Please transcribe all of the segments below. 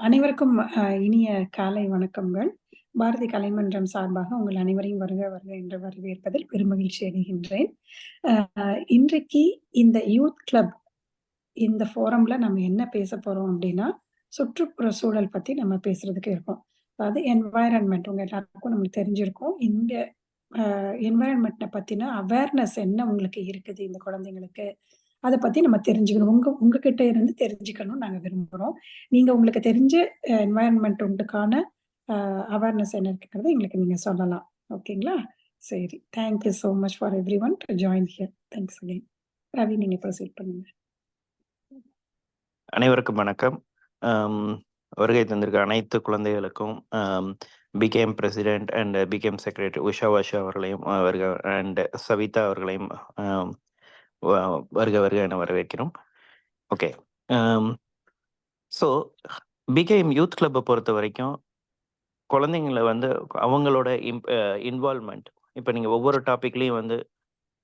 அனைவருக்கும் இனிய காலை வணக்கங்கள். பாரதி கலைமன்றம் சார்பாக உங்கள் அனைவரையும் வருக வருக என்று வரவேற்பதில் பெருமகிழ்ச்சி அடைகின்றேன். இன்றைக்கு இந்த யூத் கிளப் இந்த ஃபோரம்ல நம்ம என்ன பேசப் போறோம் அப்டின்னா, சுற்றுப்புற சூழல் பத்தி நம்ம பேசுறதுக்கு இருக்கோம். அதாவது என்வைரன்மென்ட் உங்க எல்லாருக்கும் நம்மளுக்கு தெரிஞ்சிருக்கும். இந்த என்வைரன்மென்ட்ட பத்தின அவேர்னஸ் என்ன உங்களுக்கு இருக்குது இந்த குழந்தைங்களுக்கு? அத பத்தி நம்ம தெரிஞ்சுக்கணும். உங்ககிட்ட இருந்து தெரிஞ்சுக்கணும்னு நாங்க விரும்புறோம். நீங்க உங்களுக்கு தெரிஞ்ச என்வைரன்மென்ட் உங்களுக்கான அவேர்னஸ் என்ன இருக்குங்கிறத எங்களுக்கு நீங்க சொல்லலாம். ஓகேங்களா? சரி. Thank you so much for everyone to join here. Thanks again. Ravi நீங்க ப்ரொசீட் பண்ணுங்க. அனைவருக்கும் வணக்கம். வருகை தந்திருக்க அனைத்து குழந்தைகளுக்கும் PKM president and PKM secretary Usha அவர்களையும் வருக அண்ட் சவிதா அவர்களையும் வருக வருக என வரவேற்கிறோம். ஓகே, ஸோ பிகேஎம் யூத் கிளப்பை பொறுத்த வரைக்கும் குழந்தைங்களை வந்து அவங்களோட இன்வால்மெண்ட், இப்போ நீங்கள் ஒவ்வொரு டாப்பிக்லேயும் வந்து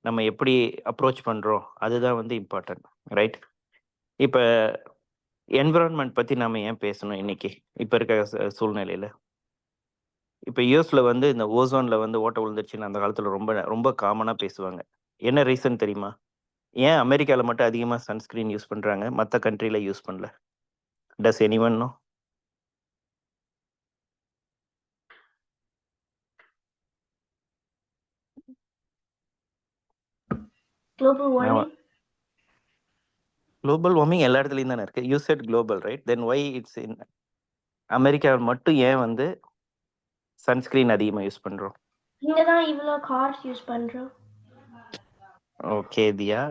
நம்ம எப்படி அப்ரோச் பண்ணுறோம் அதுதான் வந்து இம்பார்ட்டன்ட், ரைட்? இப்போ என்விரான்மெண்ட் பற்றி நம்ம ஏன் பேசணும் இன்னைக்கு இப்போ இருக்க சூழ்நிலையில்? இப்போ யூஎஸ்ல வந்து இந்த ஓசோனில் வந்து ஓட்டை விழுந்துருச்சுன்னு அந்த காலத்தில் ரொம்ப ரொம்ப காமனாக பேசுவாங்க. என்ன ரீசன் தெரியுமா? ஏன் அமெரிக்காவில் மட்டும் அதிகமாக சன்ஸ்கிரீன் யூஸ் பண்ணுறாங்க, மற்ற கண்ட்ரியில் யூஸ் பண்ணல? Does anyone know? Global warming எல்லா இடத்துலையும் தானே இருக்குது. You said global, right? Then why it's in அமெரிக்காவில் மட்டும் ஏன் வந்து சன்ஸ்கிரீன் அதிகமாக யூஸ் பண்ணுறோம்? இங்க தான் இவ்வளோ கார்ஸ் யூஸ் பண்றோம். Okay Diya,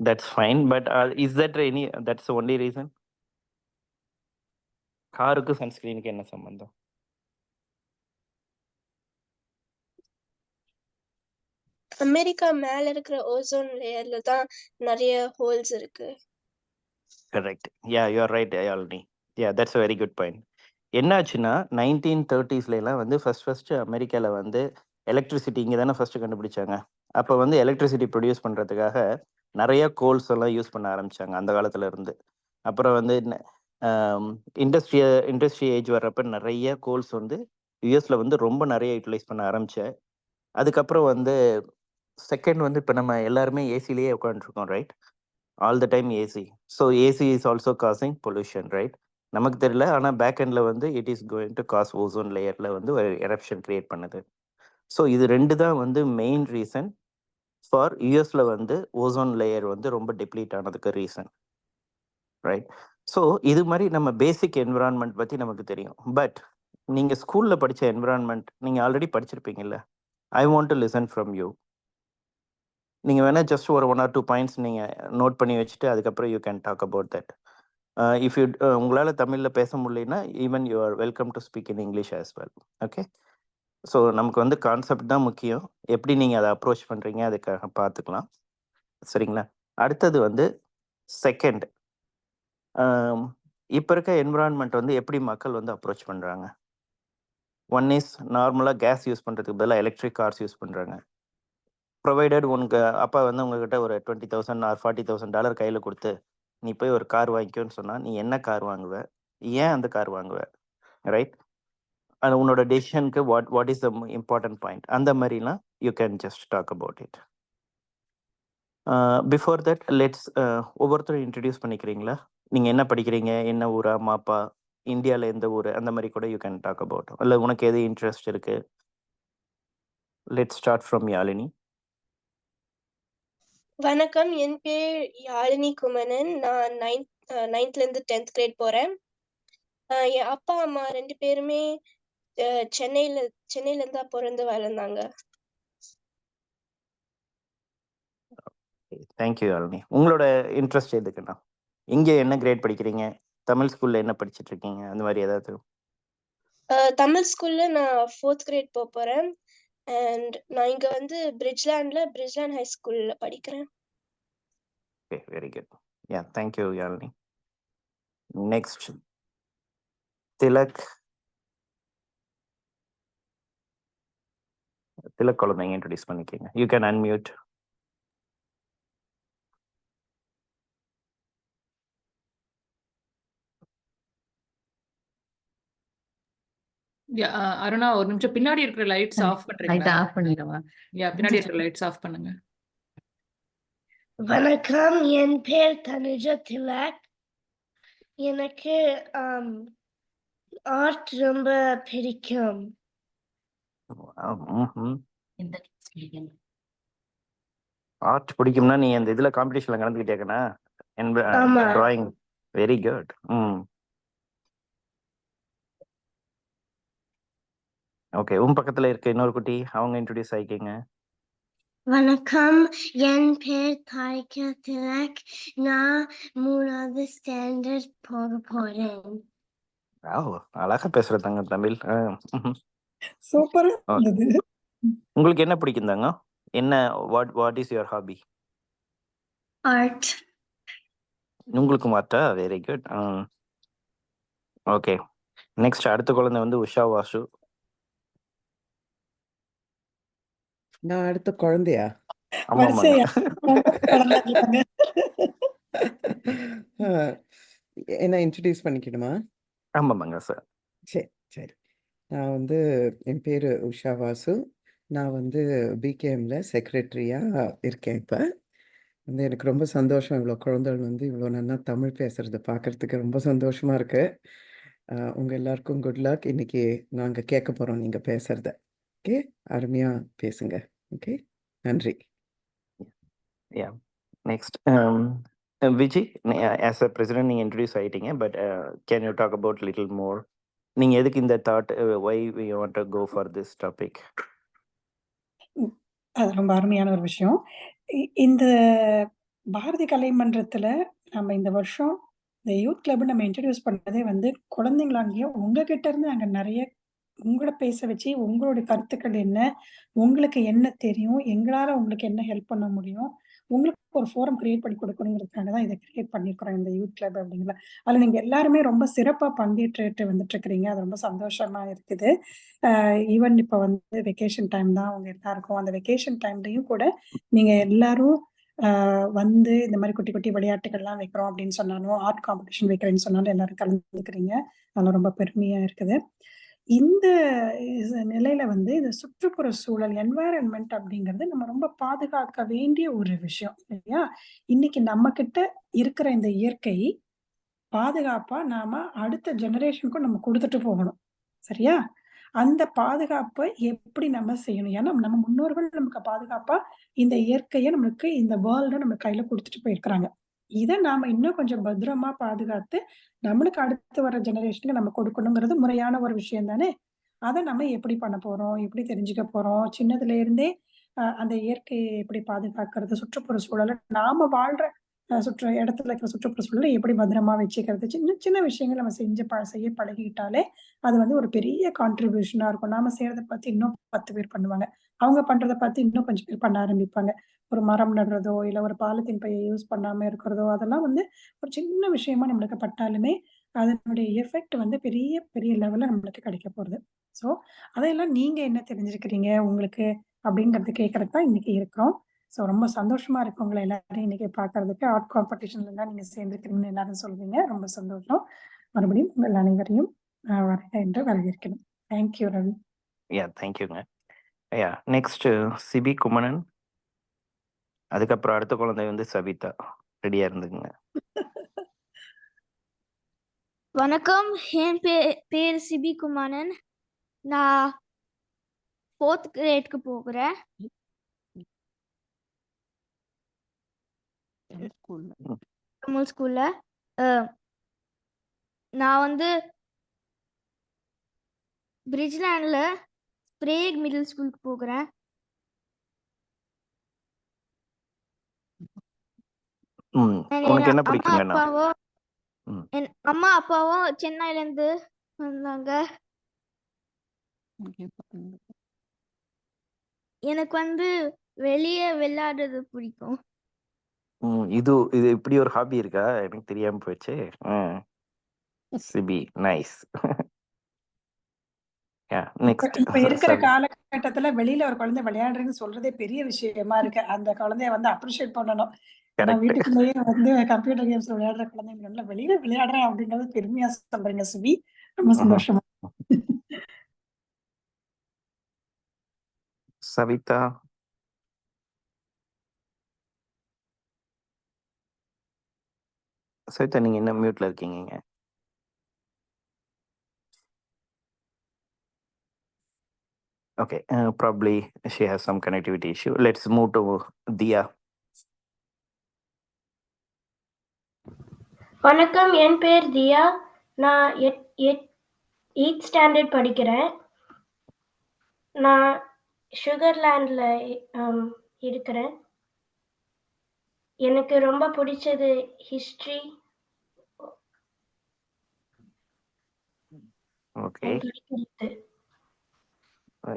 that's fine. But is that any that's only reason? காருக்கு சன்ஸ்கிரீனுக்கு என்ன சம்பந்தம்? அமெரிக்கா மேல இருக்கிற ஓசோன் லேயர்ல தான் நிறைய ஹோல்ஸ் இருக்கு. Correct. Yeah, you R right Yazhini. Yeah, that's a very good point. என்னாச்சுன்னா 1930ஸ்லாம் வந்து ஃபர்ஸ்ட் அமெரிக்காவில் வந்து எலக்ட்ரிசிட்டி இங்கே தானே ஃபர்ஸ்ட் கண்டுபிடிச்சாங்க. அப்போ வந்து எலக்ட்ரிசிட்டி ப்ரொடியூஸ் பண்ணுறதுக்காக நிறைய கோல்ஸ் எல்லாம் யூஸ் பண்ண ஆரம்பிச்சாங்க அந்த காலத்துல இருந்து. அப்புறம் வந்து இண்டஸ்ட்ரி ஏஜ் வர்றப்ப நிறைய கோல்ஸ் வந்து யூஎஸ்ல வந்து ரொம்ப நிறைய யூட்டிலைஸ் பண்ண ஆரம்பிச்சேன். அதுக்கப்புறம் வந்து செகண்ட் வந்து இப்போ நம்ம எல்லாருமே ஏசிலேயே உட்காந்துருக்கோம், right? All the time AC. So AC is also causing pollution, right? நமக்கு தெரியல, ஆனால் பேக் எண்டில் வந்து it is going to cause ozone லேயரில் வந்து ஒரு எரப்ஷன் கிரியேட் பண்ணுது. ஸோ இது ரெண்டு தான் வந்து மெயின் ரீசன் ஃபார் யூஎஸ்ல வந்து ஓசோன் லேயர் வந்து ரொம்ப டிப்ளீட் ஆனதுக்கு ரீசன், ரைட்? ஸோ இது மாதிரி நம்ம பேசிக் என்விரான்மெண்ட் பற்றி நமக்கு தெரியும். பட் நீங்கள் ஸ்கூலில் படித்த என்விரான்மெண்ட் நீங்கள் ஆல்ரெடி படிச்சிருப்பீங்கல்ல. I want to listen from you. நீங்கள் வேணால் ஜஸ்ட் ஒரு 1 or 2 பாயிண்ட்ஸ் நீங்கள் நோட் பண்ணி வச்சுட்டு அதுக்கப்புறம் you can talk about that. If you உங்களால் தமிழில் பேச முடியலன்னா even you are welcome to speak in English as well. Okay, so நமக்கு வந்து கான்செப்ட் தான் முக்கியம். எப்படி நீங்கள் அதை அப்ரோச் பண்ணுறீங்க அதுக்காக பார்த்துக்கலாம், சரிங்களா? அடுத்தது வந்து செகண்ட், இப்போ இருக்க என்விரான்மெண்ட் வந்து எப்படி மக்கள் வந்து அப்ரோச் பண்ணுறாங்க. ஒன் இஸ் நார்மலாக கேஸ் யூஸ் பண்ணுறதுக்கு பதிலாக எலக்ட்ரிக் கார்ஸ் யூஸ் பண்ணுறாங்க. ப்ரொவைடட் உனக்கு அப்பா வந்து உங்ககிட்ட ஒரு $20,000 or $40,000 கையில் கொடுத்து நீ போய் ஒரு கார் வாங்கிக்கோன்னு சொன்னால் நீ என்ன கார் வாங்குவ, ஏன் அந்த கார் வாங்குவ, ரைட்? அது உன்னோட டெசிஷனுக்கு what is the important point, அந்த மாதிரிலாம் you can just talk about it. Before that let's ஒவ்வொருத்தரும் இன்ட்ரடியூஸ் பண்ணிக்கிறீங்களா? நீங்கள் என்ன படிக்கிறீங்க, என்ன ஊரா, மாப்பா, இந்தியாவில் எந்த ஊர், அந்த மாதிரி கூட யூ கேன் டாக் அபவுட். இல்லை உனக்கு எது இன்ட்ரெஸ்ட் இருக்குது? Let's start from Yazhini. வணக்கம், என் பேர் யாழினி குமணன். நான் 9th இருந்து 10th கிரேட் போறேன். என் அப்பா அம்மா 2 பேருமே சென்னையில இருந்து தான் பிறந்து வளர்ந்தாங்க. தேங்க்யூ யாழினி. உங்களோட இன்ட்ரெஸ்ட் எதுக்குண்ணா? இங்கே என்ன கிரேட் படிக்கிறீங்க, தமிழ் ஸ்கூலில் என்ன படிச்சுட்டு இருக்கீங்க, அந்த மாதிரி ஏதாவது? தமிழ் ஸ்கூல்ல நான் 4th கிரேட் போறேன். அண்ட் நான் இங்க வந்து பிரிட்ஜ்லேண்ட் ஹை ஸ்கூல்ல படிக்கிறேன். Okay, very good. Yeah, thank you Yazhini. Next Thilak. Thilak குழந்தைங்க இன்ட்ரடியூஸ் பண்ணிக்கோங்க. You can unmute. அருணா ஒரு நிமிஷம் பின்னாடி இருக்கிற லைட்ஸ் ஆஃப் லைட் பண்றீங்களா? ஆஃப் பண்ணிடவா? பின்னாடி இருக்கிற லைட்ஸ் ஆஃப் பண்ணுங்க. வணக்கம், என் பேர் தனுஜா திலக். எனக்கு ஆர்ட் ரொம்ப பிடிக்கும். இந்த சொல்லிக்கணும். ஆர்ட் பிடிக்கும்னா நீ அந்த இதுல காம்படிஷன்ல கலந்துக்கிட்டேக்கண்ணா ஆமா. டிராயிங். Very good. ஓகே, உன் பக்கத்துல இருக்க இன்னொரு குட்டி, அவங்க இன்ட்ரோடியூஸ் ஆயிக்கீங்க. வணக்கம், என் பேர் தாய்கா திலக். நான் 3வது ஸ்டாண்டர்ட் போக போறேன். அழகா பேசுற தங்க தமிழ். சூப்பரா இருந்தது. உங்களுக்கு என்ன பிடிக்கும் தாங்க? என்ன what is your hobby? Art. உங்களுக்கு மாட்டா? Very good. ஓகே, நெக்ஸ்ட் அடுத்த குழந்தை வந்து உஷா வாசு. நான் அடுத்த குழந்தையா? ஆமாமாங்க. வரிசையா குழந்தை இருக்காங்க. என்ன இன்ட்ரடியூஸ் பண்ணிக்கணுமா? ஆமாமாங்க சார். சரி சரி. நான் வந்து என் பேர் உஷா வாசு. நான் வந்து பிகேஎம்ல செக்ரட்டரியாக இருக்கேன். இப்போ வந்து எனக்கு ரொம்ப சந்தோஷம், இவ்வளோ குழந்தைகள் வந்து இவ்வளோ நல்லா தமிழ் பேசுகிறத பார்க்குறதுக்கு ரொம்ப சந்தோஷமாக இருக்குது. உங்கள் எல்லாருக்கும் குட் லக். இன்றைக்கி நாங்கள் கேட்க போகிறோம் நீங்கள் பேசுகிறத. ஓகே, அருமையாக பேசுங்க. ஓகே, நன்றி. Yeah, next Vijay, as a president நீங்கள் இன்ட்ரடியூஸ் ஆகிட்டீங்க. But can you talk about little more? நீங்கள் எதுக்கு இந்த thought, why we want to go for this topic? அது ரொம்ப அருமையான ஒரு விஷயம். இந்த பாரதி கலைமன்றத்துல நம்ம இந்த வருஷம் இந்த யூத் கிளப் நம்ம இன்ட்ரடியூஸ் பண்ணதே வந்து குழந்தைங்களாகிய உங்ககிட்ட இருந்து நாங்க நிறைய உங்கள பேச வச்சு, உங்களுடைய கருத்துக்கள் என்ன, உங்களுக்கு என்ன தெரியும், எங்களால உங்களுக்கு என்ன ஹெல்ப் பண்ண முடியும், உங்களுக்கு ஒரு ஃபோரம் கிரியேட் பண்ணி கொடுக்கணுங்கிறதுக்காக தான் இதை கிரியேட் பண்ணியிருக்கிறோம், இந்த யூத் கிளப் அப்படிங்கிற. அதில் நீங்க எல்லாருமே ரொம்ப சிறப்பா பங்கேற்றுட்டு வந்துட்டு இருக்கிறீங்க. அது ரொம்ப சந்தோஷமா இருக்குது. ஈவன் இப்போ வந்து வெக்கேஷன் டைம் தான் அவங்க எல்லாருக்கும். அந்த வெக்கேஷன் டைம்லையும் கூட நீங்க எல்லாரும் வந்து இந்த மாதிரி குட்டி குட்டி விளையாட்டுகள்லாம் வைக்கிறோம் அப்படின்னு சொன்னாலும், ஆர்ட் காம்படிஷன் வைக்கிறேன்னு சொன்னாலும் எல்லாரும் கலந்துக்கிறீங்க. அதெல்லாம் ரொம்ப பெருமையா இருக்குது. இந்த நிலையில வந்து இந்த சுற்றுப்புற சூழல், என்வாயரன்மெண்ட் அப்படிங்கிறது நம்ம ரொம்ப பாதுகாக்க வேண்டிய ஒரு விஷயம் இல்லையா? இன்னைக்கு நம்ம கிட்ட இருக்கிற இந்த இயற்கை பாதுகாப்பா நாம அடுத்த ஜெனரேஷனுக்கும் நம்ம கொடுத்துட்டு போகணும். சரியா? அந்த பாதுகாப்பை எப்படி நம்ம செய்யணும்? ஏன்னா நம்ம முன்னோர்கள் நமக்கு பாதுகாப்பா இந்த இயற்கையை நம்மளுக்கு, இந்த வேர்ல்ட நம்ம கையில கொடுத்துட்டு போயிருக்கிறாங்க. இதை நாம இன்னும் கொஞ்சம் பத்திரமா பாதுகாத்து நம்மளுக்கு அடுத்து வர ஜெனரேஷனுக்கு நம்ம கொடுக்கணுங்கிறது முறையான ஒரு விஷயம் தானே. அதை நம்ம எப்படி பண்ண போறோம், எப்படி தெரிஞ்சுக்க போறோம், சின்னதுல இருந்தே அந்த இயற்கையை எப்படி பாதுகாக்கிறது, சுற்றுப்புற சூழலை நாம வாழ்ற இடத்துல இருக்கிற சுற்றுப்புற சூழலை எப்படி பத்திரமா வச்சுக்கிறது, சின்ன சின்ன விஷயங்கள் நம்ம செய்ய பழகிட்டாலே அது வந்து ஒரு பெரிய கான்ட்ரிபியூஷனா இருக்கும். நாம செய்யறத பார்த்து இன்னும் 10 பேர் பண்ணுவாங்க. அவங்க பண்றத பார்த்து இன்னும் கொஞ்சம் பேர் பண்ண ஆரம்பிப்பாங்க. ஒரு மரம் நடுறதோ, இல்ல ஒரு பாலித்தீன் பையை யூஸ் பண்ணாம இருக்கிறதோ, அதெல்லாம் வந்து ஒரு சின்ன விஷயமா நம்மளுக்கு பட்டாலுமே அதனுடைய எஃபெக்ட் வந்து பெரிய பெரிய லெவல்ல நம்மளுக்கு கிடைக்க போகுது. ஸோ அதையெல்லாம் நீங்க என்ன தெரிஞ்சிருக்கிறீங்க உங்களுக்கு அப்படிங்கறது கேட்கறதுக்கு தான் இன்னைக்கு இருக்கிறோம். ஸோ ரொம்ப சந்தோஷமா இருக்கு உங்களை எல்லாரையும் இன்னைக்கு பார்க்கறதுக்கு. ஆர்ட் காம்படிஷன்ல எல்லாம் நீங்க சேர்ந்துக்கிறீங்கன்னு எல்லாரும் சொல்றீங்க. ரொம்ப சந்தோஷம். மறுபடியும் உங்கள் அனைவரையும் வருக என்று வரவேற்கிறேன். தேங்க்யூ ரவி. யா, தேங்க்யூங்க. யா, நெக்ஸ்ட் சிபி குமணன். அதுக்கப்புறம் அடுத்த குழந்தை வந்து சவிதா. ரெடியா இருந்துக்குங்க. வணக்கம், என் பேர் சிபி குமாரன். நான் 4th கிரேட்க்கு போகிறேன். தமிழ் ஸ்கூல்ல. நான் வந்து பிரிட்ஜ்லேண்ட்ல ஸ்ப்ரேக் மிடில் ஸ்கூலுக்கு போகிறேன். உனக்கு என்ன பிடிக்குங்கண்ணா? என் அம்மா அப்பாவும் சென்னையில இருந்து வந்தாங்க. எனக்கு வந்து வெளியே விளையாடுறது பிடிக்கும். இது இப்படி ஒரு ஹாபி இருக்கா? எனக்கு தெரியாம போயிடுச்சு. சிபி, நைஸ். இப்ப இருக்கிற காலகட்டத்துல வெளியில ஒரு குழந்தை விளையாடுறேன்னு சொல்றதே பெரிய விஷயமா இருக்கு. அந்த குழந்தைய வந்து அப்ரிஷியேட் பண்ணணும். வீட்டுக்குள்ளேயே வந்து கம்ப்யூட்டர் கேம்ஸ் விளையாடுற குழந்தைங்க வெளியில விளையாடுறேன் அப்படின்றது பெருமையா சொல்றீங்க சிபி. ரொம்ப சந்தோஷமா. சவிதா. சவிதா நீங்க என்ன மியூட்ல இருக்கீங்க? Okay, probably she has some connectivity issue. Let's move to Dia. வணக்கம், என் பேர் தியா. நான் 8th ஸ்டாண்டர்ட் படிக்கிறேன். நான் சுகர்லேண்டில் இருக்கிறேன். எனக்கு ரொம்ப பிடிச்சது ஹிஸ்ட்ரி. ஓகே. படிக்கிறது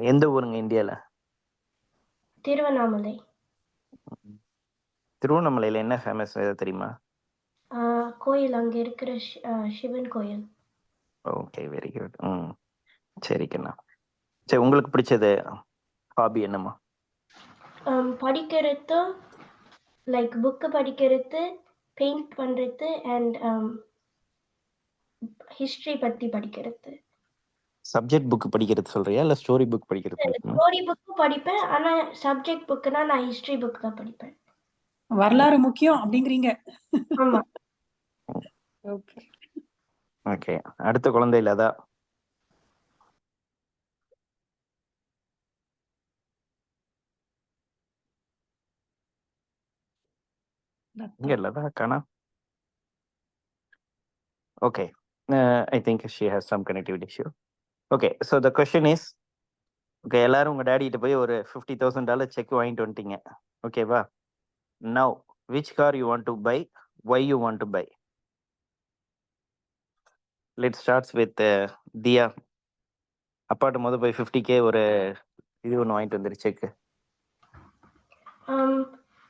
எந்த ஊருங்க இந்தியால? திருவண்ணாமலை. திருவண்ணாமலையில என்ன ஃபேமஸ் தெரியுமா? கோயில், அங்கே இருக்கிற சிவன் கோயில். Okay, very good. சரிங்கண்ணா. சரி, உங்களுக்கு பிடிச்சது ஹாபி என்னம்மா? படிக்கிறது, லைக் புக்கு படிக்கிறது, பெயிண்ட் பண்ணுறது அண்ட் ஹிஸ்ட்ரி பற்றி படிக்கிறது. சப்ஜெக்ட் புக் படிக்கிறது சொல்றியா இல்ல ஸ்டோரி புக் படிக்கிறது? ஸ்டோரி புக்கு படிப்பேன், ஆனால் சப்ஜெக்ட் புக்குனா நான் ஹிஸ்ட்ரி புக் தான் படிப்பேன். வரலாறு முக்கியம் அப்படிங்கிறீங்க. ஆமாம். ஓகே. ஓகே, அடுத்த குழந்தை லதா. இங்க லதா காணா. Okay, I think she has some connectivity issue. Okay, so the question is, okay, எல்லாரும் உங்க டாடி கிட்ட போய் ஒரு $50,000 செக் வாங்கிட்டு வந்துட்டீங்க. ஓகேவா? Now, which car you want to buy? Why you want to buy? Let's start with Dia. அப்பாட்ட முத போய் 50K ஒரு இது ஒன்று வாங்கிட்டு வந்துரு செக்.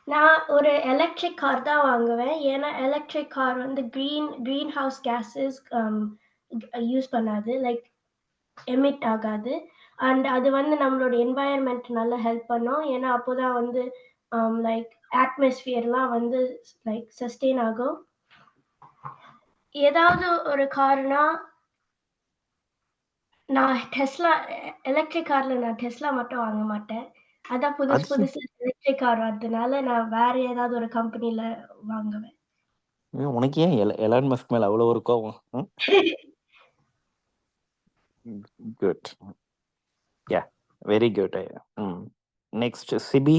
நான் ஒரு எலக்ட்ரிக் கார் தான் வாங்குவேன். ஏன்னா எலக்ட்ரிக் கார் வந்து க்ரீன் ஹவுஸ் கேஸஸ் யூஸ் பண்ணாது, லைக் எமிட் ஆகாது. அண்ட் அது வந்து நம்மளோட என்வாயர்மெண்ட் நல்லா ஹெல்ப் பண்ணும். ஏன்னா அப்போ தான் வந்து லைக் அட்மாஸ்பியர்லாம் வந்து லைக் சஸ்டெயின் ஆகும். ஏதாவது ஒரு கார்னா நான் டெஸ்லா, எலக்ட்ரிக் காரில் நான் டெஸ்லா மட்டும் வாங்க மாட்டேன். அதான் புதுசு எலக்ட்ரிக் கார் வரதுனால நான் வேற ஏதாவது ஒரு கம்பெனியில் வாங்குவேன். உனக்கு ஏன் எலான் மஸ்க் மேல அவ்வளோ ஒரு கோவம்? Good, ya, very good. Next Sibi.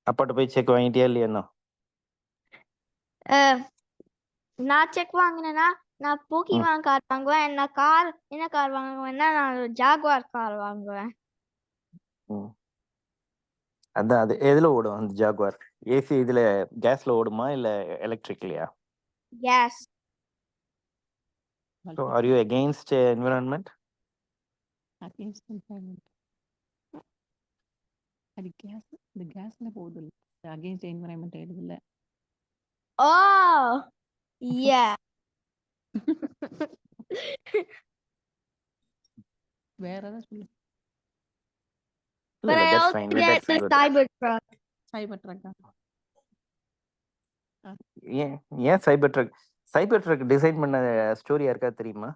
அப்பாட்ட போய் செக் வாங்கிட்டியா இல்லையா? நான் செக் வாங்கினேன்னா நான் போக்கிமான் கார் வாங்குவேன். நான் என்ன கார் வாங்குவேன்னா நான் ஜாகுவார் கார் வாங்குவேன். அதான், அது எதுல ஓடும் அந்த ஜாகுவார்? ஏசி இதுல கேஸ்ல ஓடுமா இல்ல எலக்ட்ரிக்லையா? Case. So are you against environment? Against environment. அது கேஸ்ல போகுது. அகேன்ஸ்ட் என்விரான்மெண்ட் எழுதல. ஓ யா. வேற ஏதாவது சொல்லு. But I that's also fine. get That's the good. Cybertruck. Cybertruck. ஏன் சைபர் ட்ரக் டிசைன் பண்ண ஸ்டோரி யாருக்கா தெரியுமா?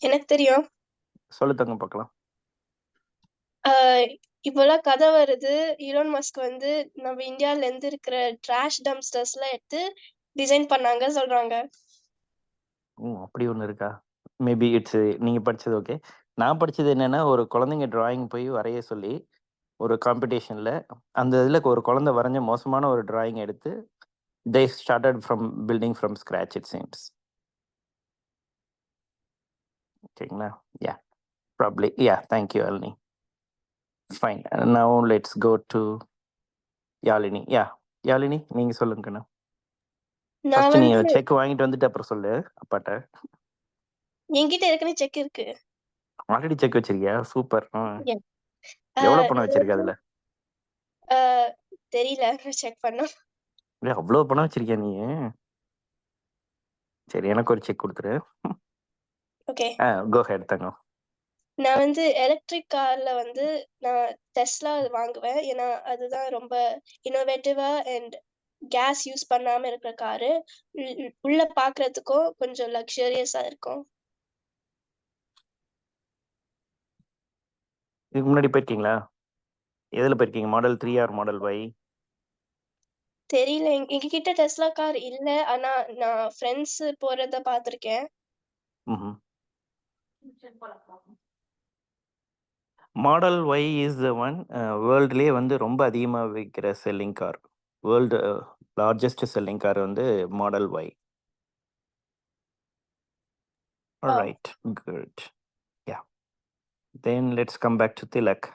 எனக்கு தெரியும். சொல்லு தங்க பார்க்கலாம். இப்போலாம் கதை வருது, ஈலான் மஸ்க் வந்து நம்ம இந்தியால இருந்து இருக்கிற ட்ராஷ் டம்ப்ஸ்டர்ஸ்லாம் எடுத்து டிசைன் பண்ணாங்க சொல்றாங்க. அப்படி ஒன்று இருக்கா? மேபி இட்ஸ் நீங்க படிச்சது. ஓகே, நான் படிச்சது என்னன்னா, ஒரு குழந்தைங்க டிராயிங் போய் வரைய சொல்லி ஒரு காம்படிஷன்ல அந்த இதில் ஒரு குழந்தை வரைஞ்ச மோசமான ஒரு டிராயிங் எடுத்து they started from building from scratch, it seems. ஓகேங்களா? yeah, probably, yeah. Thank you, Alini. Fine. Now let's go to Yalini. Yeah, Yalini, நீங்க சொல்லுங்கண்ணா. ஃபர்ஸ்ட் நீ செக் வாங்கிட்டு வந்துட்டு அப்புறம் சொல்லு அப்பாட்ட. என்கிட்ட ஏற்கனவே செக் இருக்கு. ஆல்ரெடி செக் வச்சிருக்கியா? சூப்பர். எவ்வளவு பணம் வச்சிருக்க அதுல? தெரியல, செக் பண்ணோம். அவ்வளவு பணம் வச்சிருக்கியா நீ? சரி, எனக்கு ஒரு செக் கொடுத்துரு. ஓகே, கோ ஹெட் தங்க. நான் வந்து எலக்ட்ரிக் கார்ல வந்து நான் டெஸ்லா வாங்குவேன். ஏன்னா அதுதான் ரொம்ப இன்னோவேட்டிவா அண்ட் கேஸ் யூஸ் பண்ணாம இருக்கிற காரு. உள்ள பாக்குறதுக்கும் கொஞ்சம் லக்ஸரியஸா இருக்கும். இதுக்கு முன்னாடி போயிருக்கீங்களா? எதுல போயிருக்கீங்க? Model 3 or model Y? தெரியல. எங்ககிட்ட டெஸ்லா கார் இல்ல. ஆனா நான் ஃப்ரெண்ட்ஸ் போறத பார்த்திருக்கேன். ம்ஹ்ம். Model Y is the one வேர்ல்டுலயே வந்து ரொம்ப அதிகமா விக்கிற selling car. World largest selling car வந்து model Y. Wow! Alright. Good. Yeah. Then let's come back to Thilak.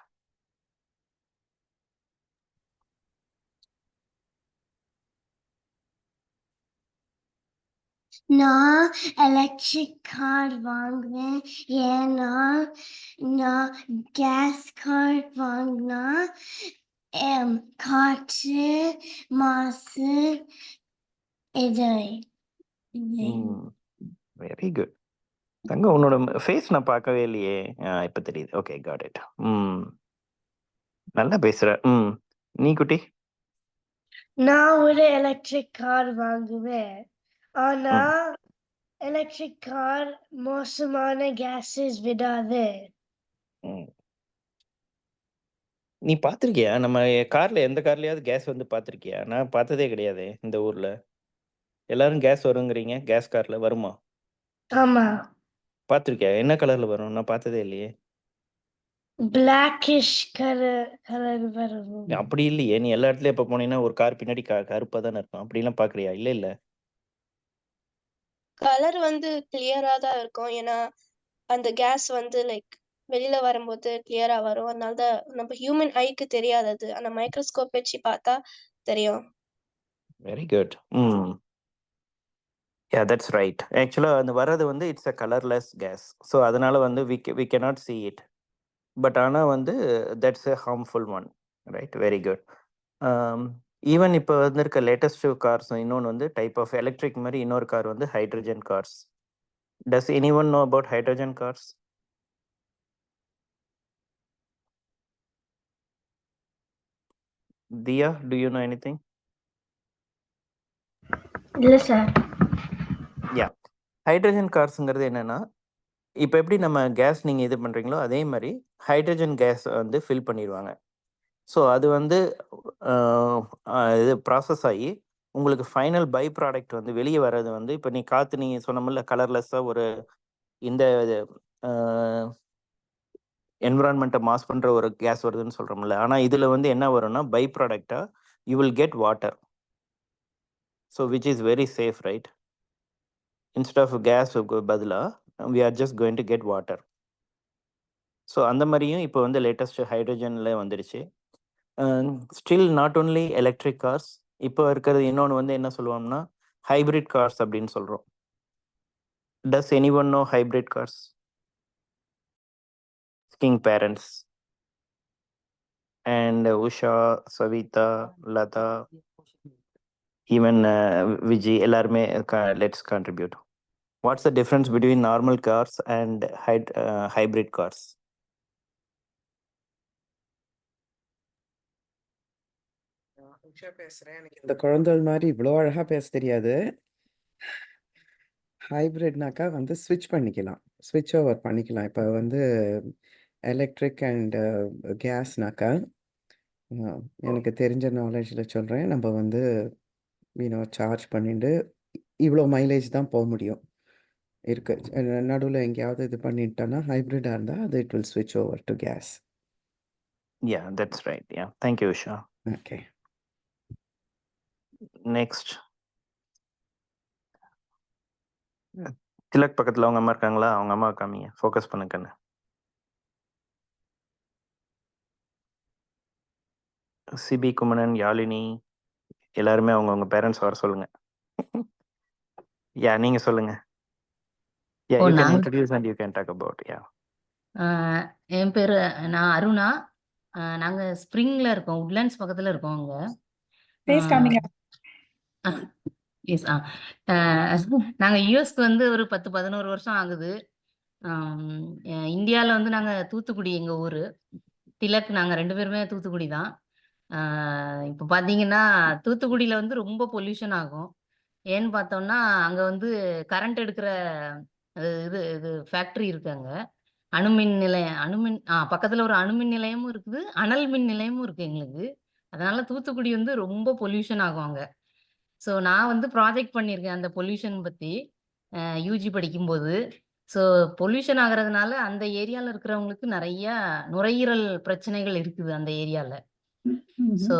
நான் எலக்ட்ரிக் கார் வாங்குவேன். ஏன்னா நான் கேஸ் கார் வாங்கினா காற்று மாசு இது வெரி குட். தங்கம், உன்னோட ஃபேஸ் நான் பார்க்கவே இல்லையே. இப்ப தெரியுது. Okay, got it. நல்லா பேசுற. நீ குட்டி? நான் ஒரு எலக்ட்ரிக் கார் வாங்குவேன். ஆனா ம். எலக்ட்ரிக் கார் மோசமான கேஸஸ் விடாது. ம். நீ பார்த்திருக்கியா? நம்ம கார்ல எந்த கார்லயாவது கேஸ் வந்து பார்த்திருக்கியா? நான் பார்த்ததே கிடையாதே இந்த ஊர்ல. எல்லாரும் கேஸ் வருங்கிறீங்க. கேஸ் கார்ல வருமா? ஆமா. பார்த்திருக்கியா? என்ன கலர்ல வரும்? நான் பார்த்ததே இல்லையே. பிளாக்கிஷ் கலர் வரும். அப்படி இல்லையே. நீ எல்லா இடத்துலயும் இப்ப போனீங்கன்னா ஒரு கார் பின்னாடி கருப்பா தானே இருக்கும். அப்படிலாம் பார்க்கறியா? இல்ல இல்ல. கலர் வந்து கிளியரா தான் இருக்கும். ஏன்னா அந்த கேஸ் வந்து லைக் வெளியில வரும்போது கிளியரா வரும். அதனால தான் நம்ம ஹியூமன் ஐக்கு தெரியாது அது. ஆனா மைக்ரோஸ்கோப் வச்சு பார்த்தா தெரியும். Very good. Ya, that's right. Actually அந்த வர்றது வந்து it's a colourless gas. So அதனால வந்து we cannot see it. But ஆனா வந்து that's a harmful one. Right. Very good. Even இப்போ வந்திருக்க லேட்டஸ்ட் கார்ஸ் இன்னொன்று வந்து டைப் ஆஃப் எலக்ட்ரிக் மாதிரி இன்னொரு கார் வந்து hydrogen cars. Does any one know about hydrogen cars? Diya, do you know anything? இல்ல சார். யா, ஹைட்ரஜன் கார்ஸுங்கிறது என்னன்னா, இப்போ எப்படி நம்ம கேஸ் நீங்கள் இது பண்ணுறீங்களோ அதே மாதிரி ஹைட்ரஜன் கேஸ் வந்து ஃபில் பண்ணிடுவாங்க. ஸோ அது வந்து இது ப்ராசஸ் ஆகி உங்களுக்கு ஃபைனல் பை ப்ராடக்ட் வந்து வெளியே வர்றது வந்து இப்போ நீ காற்று நீங்கள் சொன்னமில்ல கலர்லெஸ்ஸாக ஒரு இந்த என்விரான்மெண்ட்டை மாஸ் பண்ணுற ஒரு கேஸ் வருதுன்னு சொல்கிறோம்ல. ஆனால் இதில் வந்து என்ன வரும்னா பை ப்ராடக்டாக you will get water. So which is very safe, right? Instead of gas பதிலாக we are just going to get water. So அந்த மாதிரியும் இப்போ வந்து லேட்டஸ்ட் ஹைட்ரஜனில் வந்துடுச்சு. Still not only electric cars. இப்போ இருக்கிறது இன்னொன்று வந்து என்ன சொல்லுவோம்னா ஹைப்ரிட் கார்ஸ் அப்படின்னு சொல்கிறோம். Does any one know hybrid cars? King parents and Usha, Savita, Lata, even Vijay, எல்லாருமே let's contribute. What's the difference between normal cars and hybrid cars? Usha பேசுறேன். எனக்கு இந்த குழந்தைகள் மாதிரி இவ்வளோ அழகா பேச தெரியாது. ஹைப்ரிட்னாக்கா வந்து ஸ்விட்ச் பண்ணிக்கலாம். ஸ்விட்ச் ஓவர் பண்ணிக்கலாம். இப்போ வந்து எலக்ட்ரிக் அண்ட் கேஸ்னாக்கா எனக்கு தெரிஞ்ச நாலேஜில் சொல்கிறேன். நம்ம வந்து சார்ஜ் பண்ணிட்டு இவ்வளோ மைலேஜ் தான் போக முடியும். இருக்கு நடுவில் எங்கேயாவது இது பண்ணிட்டோன்னா ஹைப்ரிடாக இருந்தால் அது இட் வில் ஸ்விட்ச் over to gas. Yeah, that's right. Yeah, thank you, Usha. Okay. Next Thilak பக்கத்தில் அவங்க அம்மா இருக்காங்களா? அவங்க அம்மா காமிங்க. ஃபோக்கஸ் பண்ணுக்கண்ணு. சிபி, குமணன், யாழினி எல்லாருமே அவங்கவுங்க பேரண்ட்ஸ் வர சொல்லுங்க. யா, நீங்க சொல்லுங்க. Yeah, you can introduce and you can talk about. Yeah, என் பேர் நான் அருணா. நாங்கள் ஸ்ப்ரிங்கில் இருக்கோம், உட்லண்ட்ஸ் பக்கத்தில் இருக்கோம் அங்கே. ஃபேஸ் காமிங்க. எஸ். நாங்கள் யூஎஸ்க்கு வந்து ஒரு 10-11 வருஷம் ஆகுது. இந்தியாவில் வந்து நாங்கள் தூத்துக்குடி எங்கள் ஊர். திலக் நாங்கள் 2 பேருமே தூத்துக்குடி தான். இப்போ பார்த்தீங்கன்னா தூத்துக்குடியில் வந்து ரொம்ப பொல்யூஷன் ஆகும். ஏன்னு பார்த்தோம்னா அங்கே வந்து கரண்ட் எடுக்கிற இது இது ஃபேக்ட்ரி இருக்கு அங்கே. அணுமின் நிலையம் பக்கத்துல ஒரு அணுமின் நிலையமும் இருக்குது, அனல் மின் நிலையமும் இருக்கு எங்களுக்கு. அதனால தூத்துக்குடி வந்து ரொம்ப பொல்யூஷன் ஆகும் அங்க. ஸோ நான் வந்து ப்ராஜெக்ட் பண்ணியிருக்கேன் அந்த பொல்யூஷன் பத்தி யூஜி படிக்கும்போது. ஸோ பொல்யூஷன் ஆகுறதுனால அந்த ஏரியால இருக்கிறவங்களுக்கு நிறைய நுரையீரல் பிரச்சனைகள் இருக்குது அந்த ஏரியால. ஸோ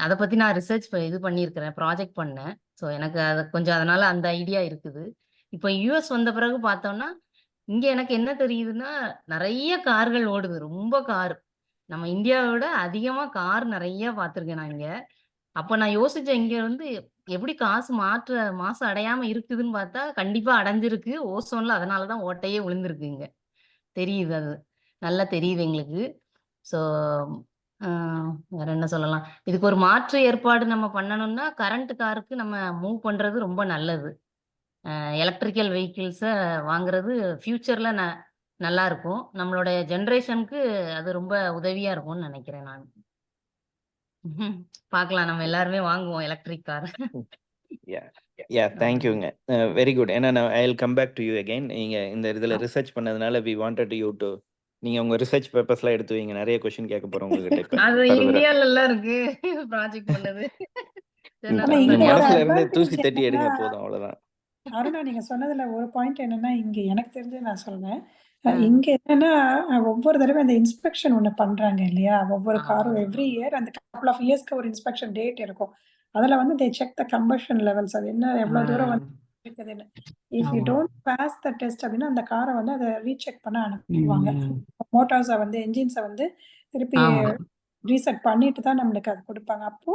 அதை பத்தி நான் ரிசர்ச் இது பண்ணியிருக்கிறேன், ப்ராஜெக்ட் பண்ணேன். ஸோ எனக்கு அது கொஞ்சம் அதனால அந்த ஐடியா இருக்குது. இப்போ யூஎஸ் வந்த பிறகு பார்த்தோம்னா இங்க எனக்கு என்ன தெரியுதுன்னா நிறைய கார்கள் ஓடுது, ரொம்ப கார். நம்ம இந்தியாவை விட அதிகமா கார் நிறைய பார்த்துருக்கேன் நான் இங்க. அப்ப நான் யோசிச்சேன் இங்க வந்து எப்படி மாசு அடையாம இருக்குதுன்னு பார்த்தா கண்டிப்பா அடைஞ்சிருக்கு. ஓசோன்ல அதனாலதான் ஓட்டையே விழுந்திருக்கு இங்க. தெரியுது அது. நல்லா தெரியுது எங்களுக்கு. ஸோ வேற என்ன சொல்லலாம்? இதுக்கு ஒரு மாற்று ஏற்பாடு நம்ம பண்ணணும்னா கரண்ட் காருக்கு நம்ம மூவ் பண்றது ரொம்ப நல்லது. எலக்ட்ரிக்கல் வெஹிக்கிள்ஸை வாங்குறது ஃபியூச்சர்ல நல்லா இருக்கும். நம்மளோட ஜென்ரேஷனுக்கு அது ரொம்ப உதவியா இருக்கும்னு நினைக்கிறேன் நான். பார்க்கலாம், நம்ம எல்லாருமே வாங்குவோம் எலக்ட்ரிக் கார். தேங்க்யூங்க. Very good. ஏன்னா I will come back to you again. நீங்க இந்த இதுல ரிசர்ச் பண்ணதுனால வி வாண்டட் யூ டு நீங்க உங்க ரிசர்ச் பேப்பர்ஸ்லாம் எடுத்து வைங்க. நிறைய கொஸ்டின் கேட்க போறோம் உங்ககிட்ட இப்ப அது further-ஆ. இந்தியால எல்லாம் இருக்கு ப்ராஜெக்ட் பண்ணது. ஆனா இங்க ஒரு மனசுல இருந்து advantage தூசி தட்டி என்னன்னா, எடுங்க போதும், அவ்வளவுதான். அருணா நீங்க சொன்னதுல ஒரு பாயிண்ட் என்னன்னா, இங்க எனக்கு தெரிஞ்சு நான் சொல்றேன். இங்க என்னன்னா, ஒவ்வொரு தடவை அந்த இன்ஸ்பெக்ஷன் ஒண்ணு பண்றாங்க இல்லையா? ஒவ்வொரு காரும் எவ்ரி இயர் அந்த கப்புள் ஆஃப் இயர்ஸ்க்கு ஒரு இன்ஸ்பெக்ஷன் டேட் இருக்கும். அதுல வந்து தே செக் த கம்பஷன் லெவல்ஸ். அது என்ன எவ்வளவு தூரம் வந்து இருக்குதுன்னு. இஃப் யூ ஆமா. டோன்ட் பாஸ் த டெஸ்ட் அப்படின்னா அந்த காரை வந்து அதை ரீசெக் பண்ண அனுப்புவாங்க. மோட்டார்ஸை வந்து என்ஜின்ஸை வந்து திருப்பி ஆமா. ரீசெட் பண்ணிட்டு தான் நம்மளுக்கு அது கொடுப்பாங்க. அப்போ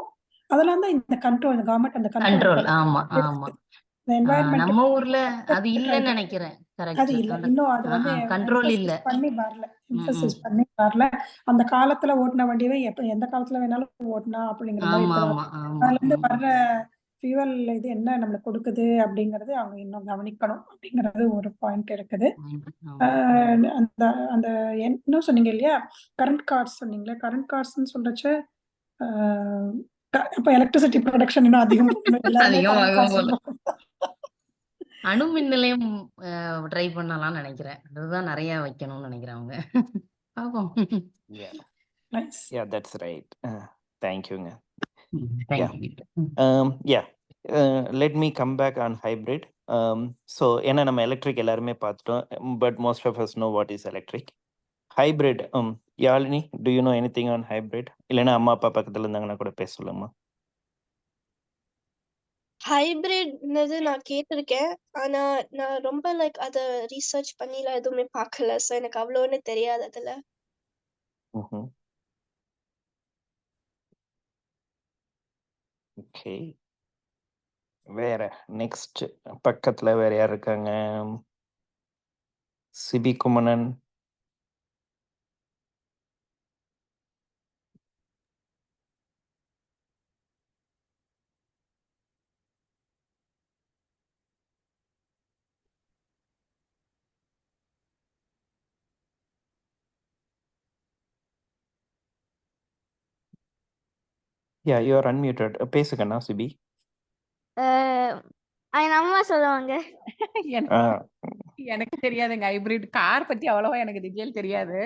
அதெல்லாம் தான் இந்த கண்ட்ரோல், இந்த கவர்மெண்ட் அந்த கண்ட்ரோல். கண்ட்ரோல் ஆமா ஆமா. இந்த என்வாயர்மெண்ட் நம்ம ஊர்ல அது இல்லைன்னு நினைக்கிறேன். அது கரெக்ட். இல்ல. அந்த இன்னும் அது வந்து கண்ட்ரோல் இல்ல. எம்பசிஸ் பண்ணி வரல. எம்பசிஸ் பண்ணி வரல. அந்த காலத்துல ஓட்டுன வண்டியவே எந்த காலத்துல வேணாலும் ஓட்டலாம் அப்படிங்கிற மாதிரி ஆமா இருக்குது. ஆமா ஆமா. அதுல இருந்து வர்ற ஃபியூவல் இது என்ன நம்மளுக்கு கொடுக்குது அப்படிங்கறது அவங்க இன்னும் கவனிக்கணும் அப்படிங்கறது ஒரு பாயிண்ட் இருக்குது. அந்த அந்த இன்னும் சொன்னீங்க இல்லையா, கரண்ட் கார்ஸ் சொன்னீங்களே, கரண்ட் கார்ஸ்ன்னு சொல்றச்ச அப்ப எலக்ட்ரிசிட்டி ப்ரொடக்ஷன் இன்னும் அதிகம் எல்லாருமே கரண்ட் கார்ஸ் அணுமின் நிலையம் ட்ரை பண்ணலாம்னு நினைக்கிறேன். அதுதான் நிறைய வைக்கணும்னு நினைக்கிறேன் அவங்க. பாப்போம். That's right. தேங்க்யூங்க. Thank you. Let me come back on hybrid. So ஏன்னா நம்ம எலக்ட்ரிக் எல்லாருமே பார்த்துட்டோம், but most of us know what is electric. Hybrid, Yazhini, do you know anything on hybrid? இல்லைன்னா அம்மா அப்பா பக்கத்துல இருந்தாங்கன்னா கூட பேச சொல்லுமா. ஹைபிரிட்னது நான் கேட்டிருக்கேன். ஆனா நான் ரொம்ப லைக் அத ரிசர்ச் பண்ணிலாம் எதுவுமே பார்க்கல. ஸோ எனக்கு அவ்வளோன்னு தெரியாது அதுல. ஓகே, வேற நெக்ஸ்ட் பக்கத்துல வேற யார் இருக்காங்க? Sibi Kumanan. Yeah, you are unmuted. பேசுங்கண்ணா சிபி. என் அம்மா சொல்லுவாங்க. எனக்கு தெரியாதுங்க, ஹைபிரிட் கார் பத்தி அவ்வளவா எனக்கு டீடைல் தெரியாது.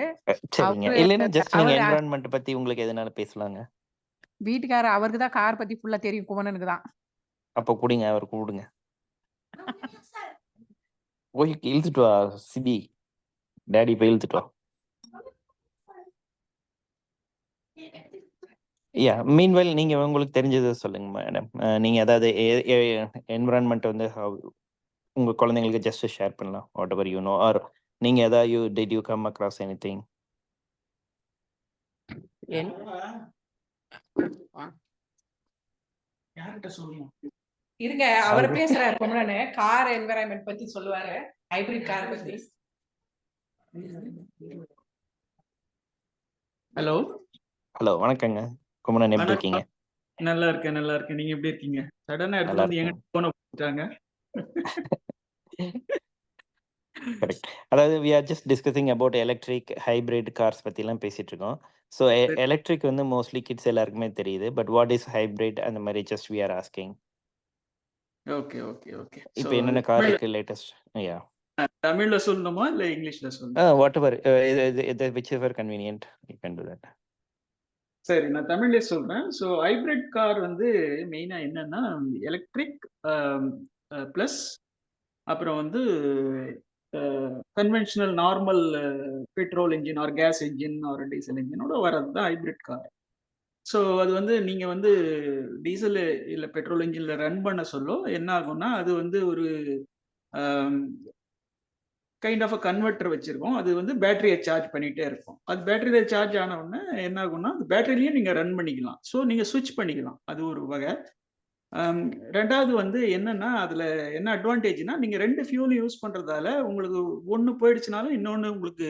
சரிங்க, இல்லைன்னா ஜஸ்ட் நீங்க என்விரான்மெண்ட் பத்தி உங்களுக்கு எதனால பேசலாங்க. வீட்டுக்காரர் அவருக்கு தான் கார் பத்தி ஃபுல்லா தெரியும், குமணனுக்கு தான். அப்போ கூடுங்க, அவர் கூடுங்க. ஓய், இழுத்துட்டு வா சிபி, டேடி போய் இழுத்துட்டு வா. யா, மீன்வைல் நீங்க உங்களுக்கு தெரிஞ்சதை சொல்லுங்க மேடம். நீங்க அதாவது என்விரான்மெண்ட் வந்து உங்க குழந்தைங்களுக்கு ஜஸ்ட் ஷேர் பண்ணலாம், whatever you know. Or நீங்க ஏதாவது did you come across anything? இருங்க, அவர் பேசுறாரு குமரனு, கார் என்விரான்மெண்ட் பத்தி சொல்லுவாரு, ஹைபிரிட் கார் பத்தி. ஹலோ ஹலோ, வணக்கங்க குமரன், எப்படி இருக்கீங்க? நல்லா இருக்கேன், நல்லா இருக்கேன். நீங்க எப்படி இருக்கீங்க? சடனா எடுத்து வந்து எங்க போன போட்டாங்க. கரெக்ட். அதாவது we are just discussing about electric hybrid cars பத்தி எல்லாம் பேசிட்டு இருக்கோம். ஸோ எலக்ட்ரிக் வந்து மோஸ்ட்லி கிட்ஸ் எல்லாருக்குமே தெரியுது, பட் வாட் இஸ் ஹைப்ரிட் அந்த மாதிரி just we are asking. Okay okay okay. இப்போ என்னென்ன கார் இருக்கு லேட்டஸ்ட்? யா, தமிழ்ல சொல்லணுமா இல்ல இங்கிலீஷ்ல சொல்லணுமா? whatever, which ever convenient, you can do that. சரி, நான் தமிழ்லயே சொல்றேன். ஸோ ஹைபிரிட் கார் வந்து மெயினா என்னன்னா எலக்ட்ரிக் பிளஸ் அப்புறம் வந்து conventional normal petrol engine or gas engine or diesel இன்ஜினோட வர்றது தான் ஹைபிரிட் கார். ஸோ அது வந்து நீங்க வந்து டீசல் இல்ல பெட்ரோல் இன்ஜின்ல ரன் பண்ண சொல்ல என்ன ஆகும்னா அது வந்து ஒரு கைண்ட் ஆஃப் அ கன்வெர்ட்டர் வச்சிருக்கோம். அது வந்து பேட்டரியை சார்ஜ் பண்ணிட்டே இருக்கும். அது பேட்டரியில சார்ஜ் ஆன உடனே என்ன ஆகும்னா அது பேட்டரியிலையும் நீங்க ரன் பண்ணிக்கலாம். ஸோ நீங்க ஸ்விட்ச் பண்ணிக்கலாம். அது ஒரு வகை. ரெண்டாவது வந்து என்னன்னா அதுல என்ன அட்வான்டேஜ்னா நீங்க 2 ஃபியூல் யூஸ் பண்றதால உங்களுக்கு ஒன்று போயிடுச்சுனாலும் இன்னொன்று உங்களுக்கு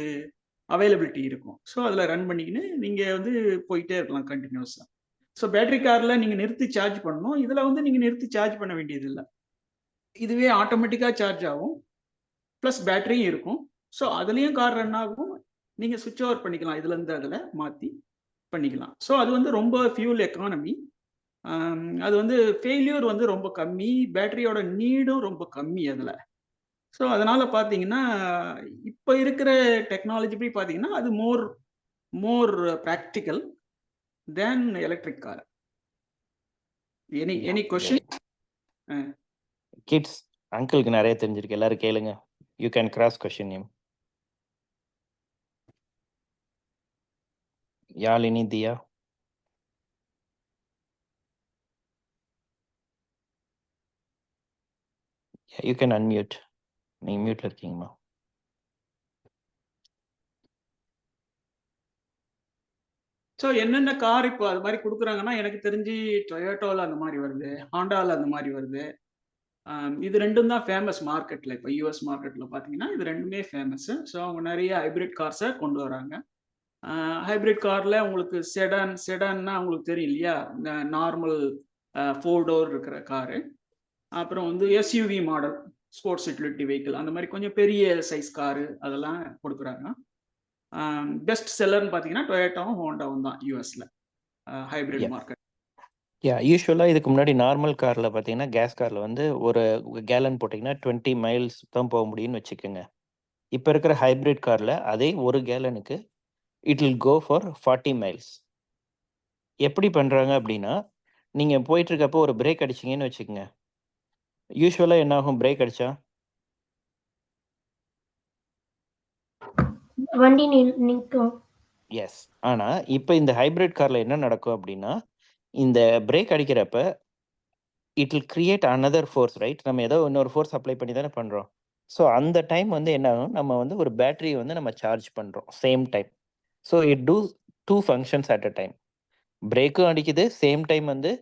அவைலபிலிட்டி இருக்கும். ஸோ அதில் ரன் பண்ணிக்கின்னு நீங்க வந்து போயிட்டே இருக்கலாம் கண்டினியூஸா. ஸோ பேட்டரி கார்ல நீங்க நிறுத்தி சார்ஜ் பண்ணணும். இதுல வந்து நீங்க நிறுத்தி சார்ஜ் பண்ண வேண்டியது இல்லை. இதுவே ஆட்டோமேட்டிக்கா சார்ஜ் ஆகும். ப்ளஸ் பேட்டரியும் இருக்கும். ஸோ அதுலேயும் கார் ரன் ஆகும். நீங்கள் சுவிட்ச் ஓவர் பண்ணிக்கலாம். இதுலேருந்து அதில் மாற்றி பண்ணிக்கலாம். ஸோ அது வந்து ரொம்ப ஃபியூல் எக்கானமி. அது வந்து ஃபெயில்யூர் வந்து ரொம்ப கம்மி. பேட்டரியோட நீடும் ரொம்ப கம்மி அதில். ஸோ அதனால் பார்த்தீங்கன்னா இப்போ இருக்கிற டெக்னாலஜி படி பார்த்தீங்கன்னா அது more practical than electric car. Any question? Kids அங்கிளுக்கு நிறைய தெரிஞ்சிருக்கு, எல்லாரும் கேளுங்க. You can cross question him. Yalini, Dia. Yeah, you can unmute. நீங்க மியூட்ல இருக்கீங்கம்மா. ஸோ என்னென்ன கார் இப்போ அது மாதிரி கொடுக்குறாங்கன்னா எனக்கு தெரிஞ்சு டொயோட்டோவில் அந்த மாதிரி வருது, ஹாண்டாவில் அந்த மாதிரி வருது. இது ரெண்டும் தான் ஃபேமஸ் மார்க்கெட்டில். இப்போ யூஎஸ் மார்க்கெட்டில் பார்த்தீங்கன்னா இது ரெண்டுமே ஃபேமஸ்ஸு. ஸோ அவங்க நிறைய ஹைப்ரிட் கார்ஸை கொண்டு வராங்க. ஹைப்ரிட் காரில் உங்களுக்கு செடான்னா உங்களுக்கு தெரியும் இல்லையா, இந்த நார்மல் 4 டோர் இருக்கிற காரு. அப்புறம் வந்து SUV model, sports utility vehicle, அந்த மாதிரி கொஞ்சம் பெரிய சைஸ் காரு அதெல்லாம் கொடுக்குறாங்க. பெஸ்ட் செல்லர்னு பார்த்தீங்கன்னா டொயோட்டாவும் ஹோண்டாவும் தான் யூஎஸ்ல ஹைப்ரிட் மார்க்கெட். யூஸ்வலாக இதுக்கு முன்னாடி நார்மல் காரில் பார்த்தீங்கன்னா கேஸ் காரில் வந்து ஒரு கேலன் போட்டிங்கன்னா 20 மைல்ஸ் தான் போக முடியும்னு வச்சுக்கோங்க. இப்போ இருக்கிற ஹைப்ரிட் காரில் அதே ஒரு கேலனுக்கு it will go for 40 miles. எப்படி பண்ணுறாங்க அப்படின்னா நீங்கள் போயிட்டுருக்கப்போ ஒரு பிரேக் அடிச்சிங்கன்னு வச்சுக்கோங்க. யூஸ்வலாக என்ன ஆகும் பிரேக் அடித்தா? வண்டி நிற்கும். எஸ். ஆனால் இப்போ இந்த ஹைப்ரிட் காரில் என்ன நடக்கும் அப்படின்னா இந்த பிரேக் அடிக்கிறப்ப it will create another force, right? நம்ம ஏதோ இன்னொரு ஃபோர்ஸ் அப்ளை பண்ணி தானே பண்ணுறோம். ஸோ அந்த டைம் வந்து என்ன ஆகும், நம்ம வந்து ஒரு பேட்டரியை வந்து நம்ம சார்ஜ் பண்ணுறோம் same time. So it do 2 functions at a time. பிரேக்கும் அடிக்குது, சேம் டைம் வந்து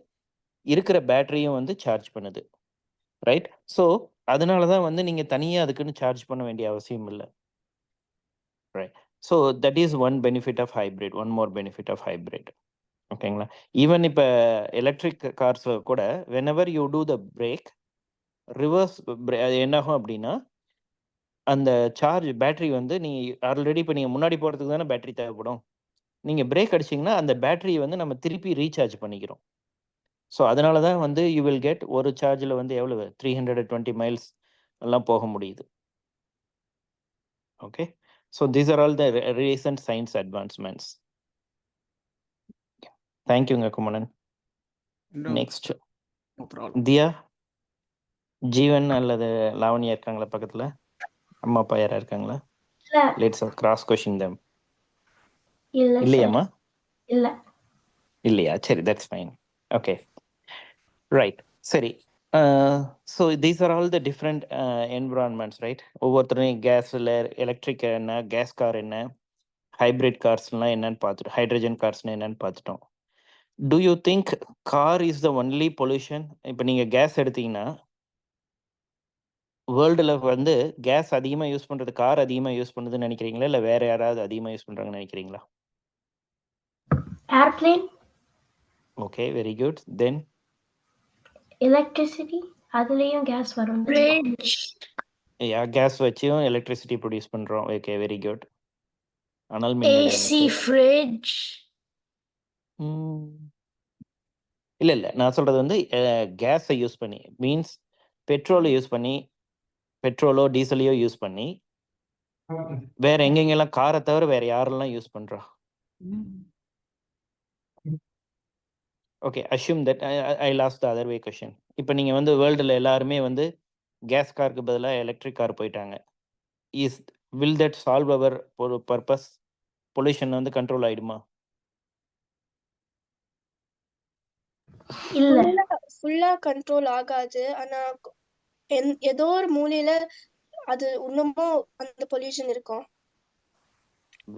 இருக்கிற பேட்டரியும் வந்து சார்ஜ் பண்ணுது, ரைட்? ஸோ அதனால தான் வந்து நீங்கள் தனியாக அதுக்குன்னு சார்ஜ் பண்ண வேண்டிய அவசியம் இல்லை, right? So that is one benefit of hybrid, one more benefit of hybrid. ஓகேங்களா? ஈவன் இப்போ எலக்ட்ரிக் கார்ஸில் கூட whenever you do the brake reverse என்னாகும் அப்படின்னா அந்த சார்ஜ் பேட்டரி வந்து நீங்கள் ஆல்ரெடி இப்போ நீங்கள் முன்னாடி போகிறதுக்கு தானே பேட்டரி தேவைப்படும். நீங்கள் பிரேக் அடிச்சிங்கன்னா அந்த பேட்டரியை வந்து நம்ம திருப்பி ரீசார்ஜ் பண்ணிக்கிறோம். ஸோ அதனால தான் வந்து யூ வில் கெட் ஒரு சார்ஜில் வந்து எவ்வளவு 320 மைல்ஸ் எல்லாம் போக முடியுது. Okay, so these are all the recent science advancements. தேங்க்யூங்க குமணன். நெக்ஸ்ட் தியா, ஜீவன் அல்லது லாவண்யா இருக்காங்களா பக்கத்தில்? அம்மா அப்பா யாரா இருக்காங்களா? Let's cross question them. இல்லையாம்மா? இல்லையா? சரி, தட்ஸ் ஃபைன். Okay, right. சரி, so these are all the different environments, right? ஒவ்வொருத்தரும் கேஸில் எலக்ட்ரிக் என்ன, கேஸ் கார் என்ன, ஹைப்ரிட் கார்ஸ்லாம் என்னன்னு பார்த்துட்டோம், ஹைட்ரஜன் கார்ஸ்னு என்னன்னு பார்த்துட்டோம். Do you think car is the only pollution? இப்போ நீங்கள் கேஸ் எடுத்தீங்கன்னா வேர்ல்டில் வந்து கேஸ் அதிகமாக யூஸ் பண்ணுறது கார் அதிகமாக யூஸ் பண்ணுறதுன்னு நினைக்கிறீங்களா, இல்லை வேற யாராவது அதிகமாக யூஸ் பண்ணுறாங்கன்னு நினைக்கிறீங்களா? Airplane. Okay, very good. Then electricity, அதுலயும் கேஸ் வரும். கேஸ் வச்சும் எலக்ட்ரிசிட்டி ப்ரொடியூஸ் பண்ணுறோம். Okay, very good. ஆனால் ஏசி, ஃப்ரிட்ஜ். இல்லை நான் சொல்கிறது வந்து கேஸை யூஸ் பண்ணி மீன்ஸ் பெட்ரோலை யூஸ் பண்ணி பெட்ரோலோ டீசலையோ யூஸ் பண்ணி வேற எங்கெங்கெல்லாம் காரை தவிர வேற யாரெல்லாம் யூஸ் பண்றா? Okay, assume that I lost the other way question. இப்போ நீங்கள் வந்து வேர்ல்டில் எல்லாருமே வந்து கேஸ் காருக்கு பதிலாக எலக்ட்ரிக் கார் போயிட்டாங்க. வில் தட் சால்வ் அவர் ஒரு பர்பஸ்? பொல்யூஷன் வந்து கண்ட்ரோல் ஆயிடுமா? இல்ல ஃபுல்லா கண்ட்ரோல் ஆகாது. ஆனா ஏதோ ஒரு மூலையில அது இன்னமும் அந்த பொல்யூஷன் இருக்கும்.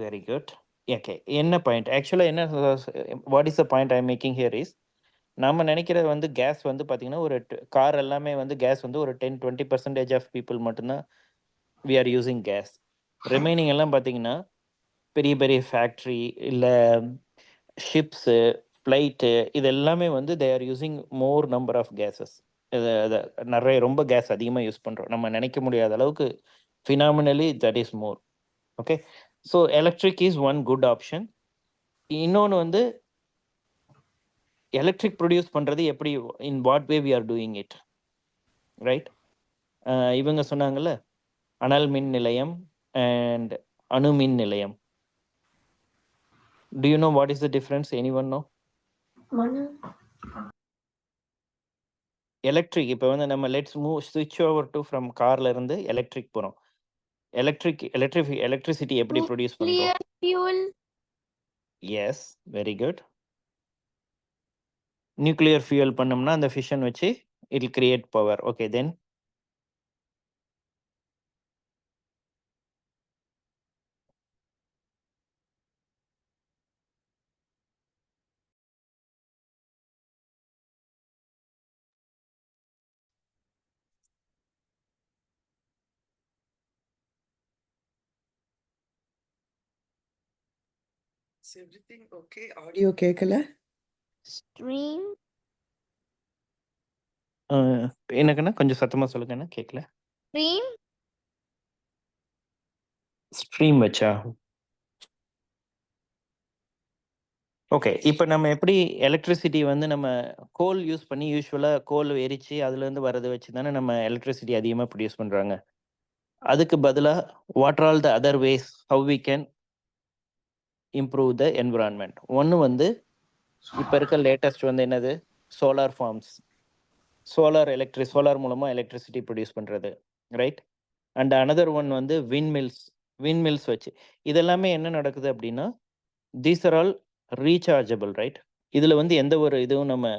Very good. ஓகே, என்ன பாயிண்ட் ஆக்சுவலாக என்ன what is the point I am making here is, நம்ம நினைக்கிறது வந்து கேஸ் வந்து பார்த்தீங்கன்னா ஒரு கார் எல்லாமே வந்து கேஸ் வந்து ஒரு 10-20% ஆஃப் பீப்புள் மட்டும்தான் we are using gas. Remaining எல்லாம் பார்த்தீங்கன்னா பெரிய பெரிய ஃபேக்ட்ரி இல்லை ஷிப்ஸு ஃப்ளைட்டு இது எல்லாமே வந்து they are using more number of gases. நிறைய ரொம்ப கேஸ் அதிகமாக யூஸ் பண்ணுறோம். நம்ம நினைக்க முடியாத அளவுக்கு phenomenally that is more. Okay, so electric is one good option. இன்னொன்று வந்து எலக்ட்ரிக் ப்ரொடியூஸ் பண்ணுறது எப்படி, in what way we are doing it, right? இவங்க சொன்னாங்கல்ல அனல் மின் நிலையம் அண்ட் அணு மின் நிலையம். Do you know what is the difference? Anyone know? Electric இப்போ வந்து நம்ம லெட்ஸ் மூவ் ஸ்விட்ச் ஓவர் டு ஃப்ரம் கார்ல இருந்து எலக்ட்ரிக் போகிறோம். எலக்ட்ரிசிட்டி எப்படி ப்ரொடியூஸ் பண்ணுறோம்? Fuel. Yes, very good. Nuclear fuel பண்ணோம்னா அந்த ஃபிஷன் வச்சு it will create power. Okay, then everything okay? Audio கேட்கல? ஸ்ட்ரீம். எனக்குன்னா கொஞ்சம் சத்தமாக சொல்லுங்கண்ணா, கேட்கல. ஸ்ட்ரீம். ஸ்ட்ரீம் வச்சா? ஓகே, இப்போ நம்ம எப்படி எலக்ட்ரிசிட்டி வந்து நம்ம கோல் யூஸ் பண்ணி யூஸ்வலாக கோல் எரிச்சு அதுலேருந்து வரதை வச்சு தானே நம்ம எலக்ட்ரிசிட்டி அதிகமாக ப்ரொடியூஸ் பண்ணுறாங்க. அதுக்கு பதிலாக what all the other ways how we can improve the environment? ஒன்று வந்து இப்போ இருக்க லேட்டஸ்ட் வந்து என்னது, சோலார் ஃபார்ம்ஸ், சோலார் மூலமாக எலக்ட்ரிசிட்டி ப்ரொடியூஸ் பண்ணுறது, ரைட்? அண்ட் அனதர் ஒன் வந்து விண்மில்ஸ் வச்சு. இதெல்லாமே என்ன நடக்குது அப்படின்னா these are all rechargeable, right? இதில் வந்து எந்த ஒரு இதுவும் நம்ம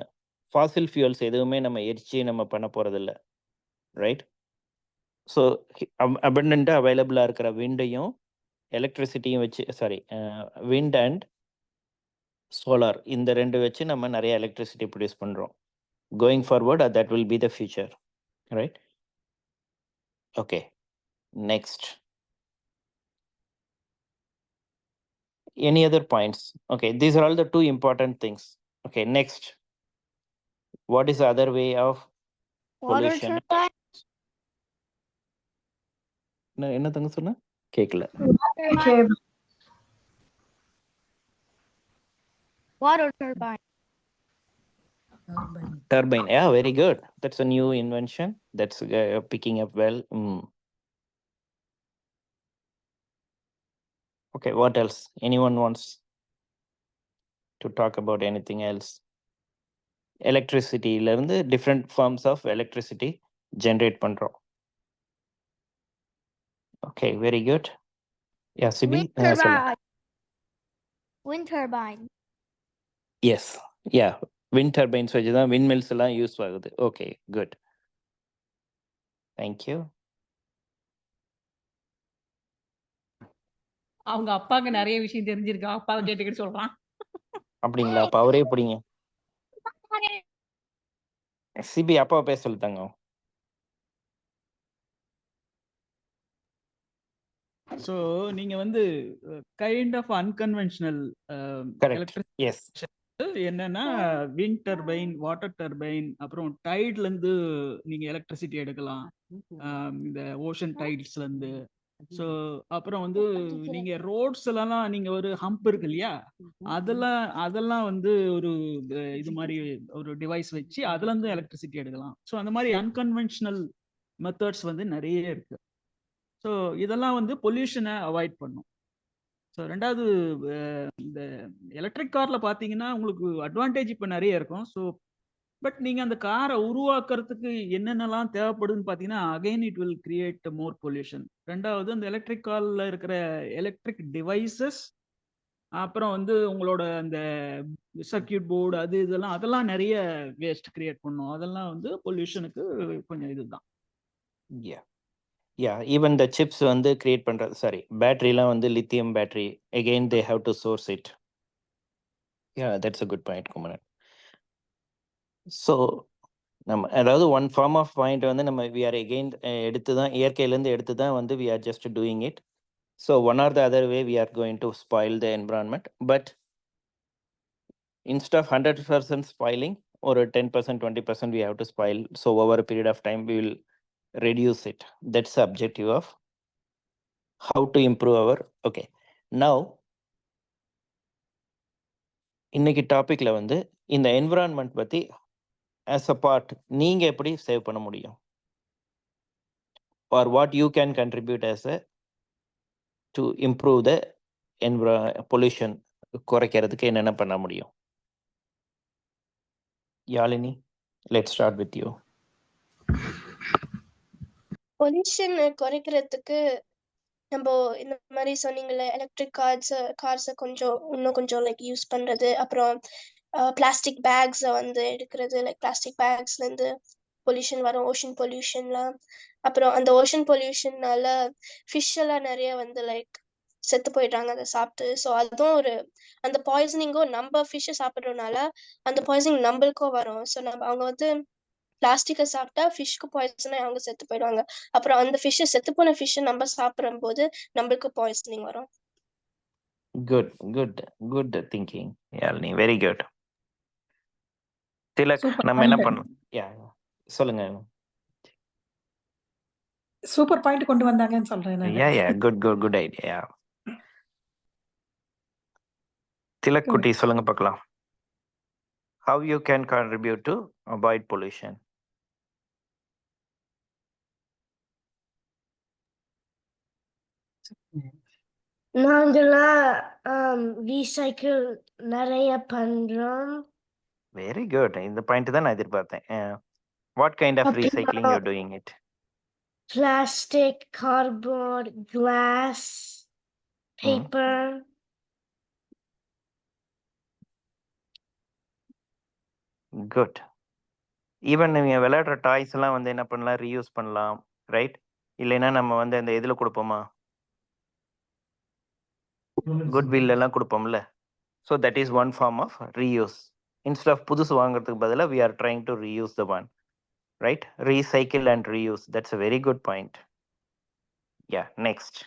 ஃபாசில் ஃபியூல்ஸ் எதுவுமே நம்ம எரிச்சு நம்ம பண்ண போகிறதில்ல, ரைட்? ஸோ அபண்டண்ட்டாக அவைலபிளாக இருக்கிற விண்டையும் எலக்ட்ரிசிட்டியும் வச்சு விண்ட் அண்ட் சோலார் இந்த ரெண்டு வச்சு நம்ம நிறைய எலக்ட்ரிசிட்டி ப்ரொடியூஸ் பண்ணுறோம். Going forward that will be the future, right? Okay, next. Any other points? Okay, these are all the two important things. Okay, next. What is the other way of water pollution? Turbine. என்ன தங்க சொன்ன? கேட்கல. Water turbine. Turbine. Yeah, very good. That's a new invention. That's picking up well. Okay, what else? Anyone wants to talk about anything else? Electricity ல இருந்து different forms of electricity generate பண்றோம். Okay, very good. Yeah, Sibi. Wind turbine. Yes, yeah. Wind turbines வச்சு தான் windmills எல்லாம் use ஆகுது. Okay, good. Thank you. அவங்க அப்பாக்கு நிறைய விஷயம் தெரிஞ்சிருக்கு. அப்பாவை கேட்டுக்கிட்டு சொல்றான். அப்படிங்களா? அப்ப அவரே பிடிங்க. சிபி அப்பாவை பேச சொல்லிட்டாங்க. ஸோ நீங்க வந்து கைண்ட் ஆஃப் அன்கன்வென்ஷனல் எலக்ட்ரிசிட்டி என்னன்னா விண்ட் டர்பைன், வாட்டர் டர்பைன், அப்புறம் டைட்ல இருந்து நீங்க எலக்ட்ரிசிட்டி எடுக்கலாம், இந்த ஓஷன் டைட்ஸ்ல இருந்து. ஸோ அப்புறம் வந்து நீங்க ரோட்ஸ் எல்லாம் நீங்க ஒரு ஹம்ப் இருக்கு இல்லையா, அதெல்லாம் வந்து ஒரு இது மாதிரி ஒரு டிவைஸ் வச்சு அதுல இருந்து எலக்ட்ரிசிட்டி எடுக்கலாம். ஸோ அந்த மாதிரி அன்கன்வென்ஷனல் மெத்தட்ஸ் வந்து நிறைய இருக்கு. ஸோ இதெல்லாம் வந்து பொல்யூஷனை அவாய்ட் பண்ணும். ஸோ ரெண்டாவது இந்த எலக்ட்ரிக் காரில் பார்த்தீங்கன்னா உங்களுக்கு அட்வான்டேஜ் இப்போ நிறைய இருக்கும். ஸோ பட் நீங்கள் அந்த காரை உருவாக்குறதுக்கு என்னென்னலாம் தேவைப்படுதுன்னு பார்த்தீங்கன்னா again it will create more pollution. ரெண்டாவது அந்த எலக்ட்ரிக் காரில் இருக்கிற எலக்ட்ரிக் டிவைசஸ், அப்புறம் வந்து உங்களோட அந்த சர்க்கியூட் போர்டு அதெல்லாம் நிறைய வேஸ்ட் கிரியேட் பண்ணும். அதெல்லாம் வந்து பொல்யூஷனுக்கு கொஞ்சம் இதுதான். ஈவன் த சிப்ஸ் வந்து கிரியேட் பண்ணுறது, சாரி பேட்டரிலாம் வந்து lithium battery, again they have to source it. That's a good point Kumaran. So நம்ம அதாவது ஒன் ஃபார்ம் ஆஃப் பாயிண்ட் வந்து நம்ம வி ஆர் எகெயின் எடுத்து தான் இயற்கையிலேருந்து எடுத்து தான் வந்து we are just doing it. So one or the other way we are going to spoil the environment. But instead of 100% spoiling or 10% 20% we have to spoil, so over a period of time we will reduce it. That's the objective of how to improve our. Okay, now இன்னைக்கு டாபிக்ல வந்து இந்த environment பத்தி as a part நீங்க எப்படி save பண்ண முடியும், or what you can contribute as a to improve the pollution குறைக்கிறதுக்கு என்னென்ன பண்ண முடியும்? Yazhini, let's start with you. Pollution குறைக்கிறதுக்கு நம்ம இந்த மாதிரி சொன்னீங்கல்ல, எலக்ட்ரிக் கார்ஸை இன்னும் கொஞ்சம் லைக் யூஸ் பண்றது, அப்புறம் பிளாஸ்டிக் பேக்ஸை வந்து எடுக்கிறது. லைக் பிளாஸ்டிக் பேக்ஸ்ல இருந்து பொல்யூஷன் வரும், ஓஷன் பொல்யூஷன்லாம். அப்புறம் அந்த ஓஷன் பொல்யூஷன்னால ஃபிஷ் எல்லாம் நிறைய வந்து லைக் செத்து போயிடுறாங்க அதை சாப்பிட்டு. ஸோ அதுவும் அந்த பாய்சனிங்கும் நம்ம ஃபிஷ்ஷை சாப்பிட்றதுனால அந்த பாய்சனிங் நம்மளுக்கும் வரும். ஸோ அவங்க வந்து பிளாஸ்டிக்கை சாப்பிட்டா ஃபிஷ்க்கு பாய்சன் அவங்க செத்து போயிடுவாங்க. அப்புறம் அந்த ஃபிஷ்ஷை செத்து போன ஃபிஷ்ஷை நம்ம சாப்பிடும் போது நம்மளுக்கு பாய்சனிங் வரும். Good thinking Yazhini, very good. Tilak, நம்ம என்ன பண்ணலாம்? சொல்லுங்க. சூப்பர் பாயிண்ட் கொண்டு வந்தாங்கன்னு சொல்றேன். Good idea. திலக் குட்டி, சொல்லுங்க பார்க்கலாம். How you can contribute to avoid pollution? நாங்களாம் ரீசைக்கிள் நிறைய பண்றோம். Very good. இந்த பாயிண்ட் தான் நான் எதிர்பார்த்தேன். What kind of recycling you're doing it? Plastic, cardboard, glass, paper. Good. Even நீங்க விளையாடுற டாய்ஸ் எல்லாம் வந்து என்ன பண்ணலாம், ரீயூஸ் பண்ணலாம், ரைட்? இல்லைன்னா நம்ம வந்து அந்த இதில் கொடுப்போமா, குட்வில் எல்லாம் கொடுப்போம்ல. So that is one form of reuse. Instead of புதுசு வாங்குறதுக்கு பதிலாக we are trying to reuse the one, right? Recycle and reuse, that's a very good point. Yeah, next.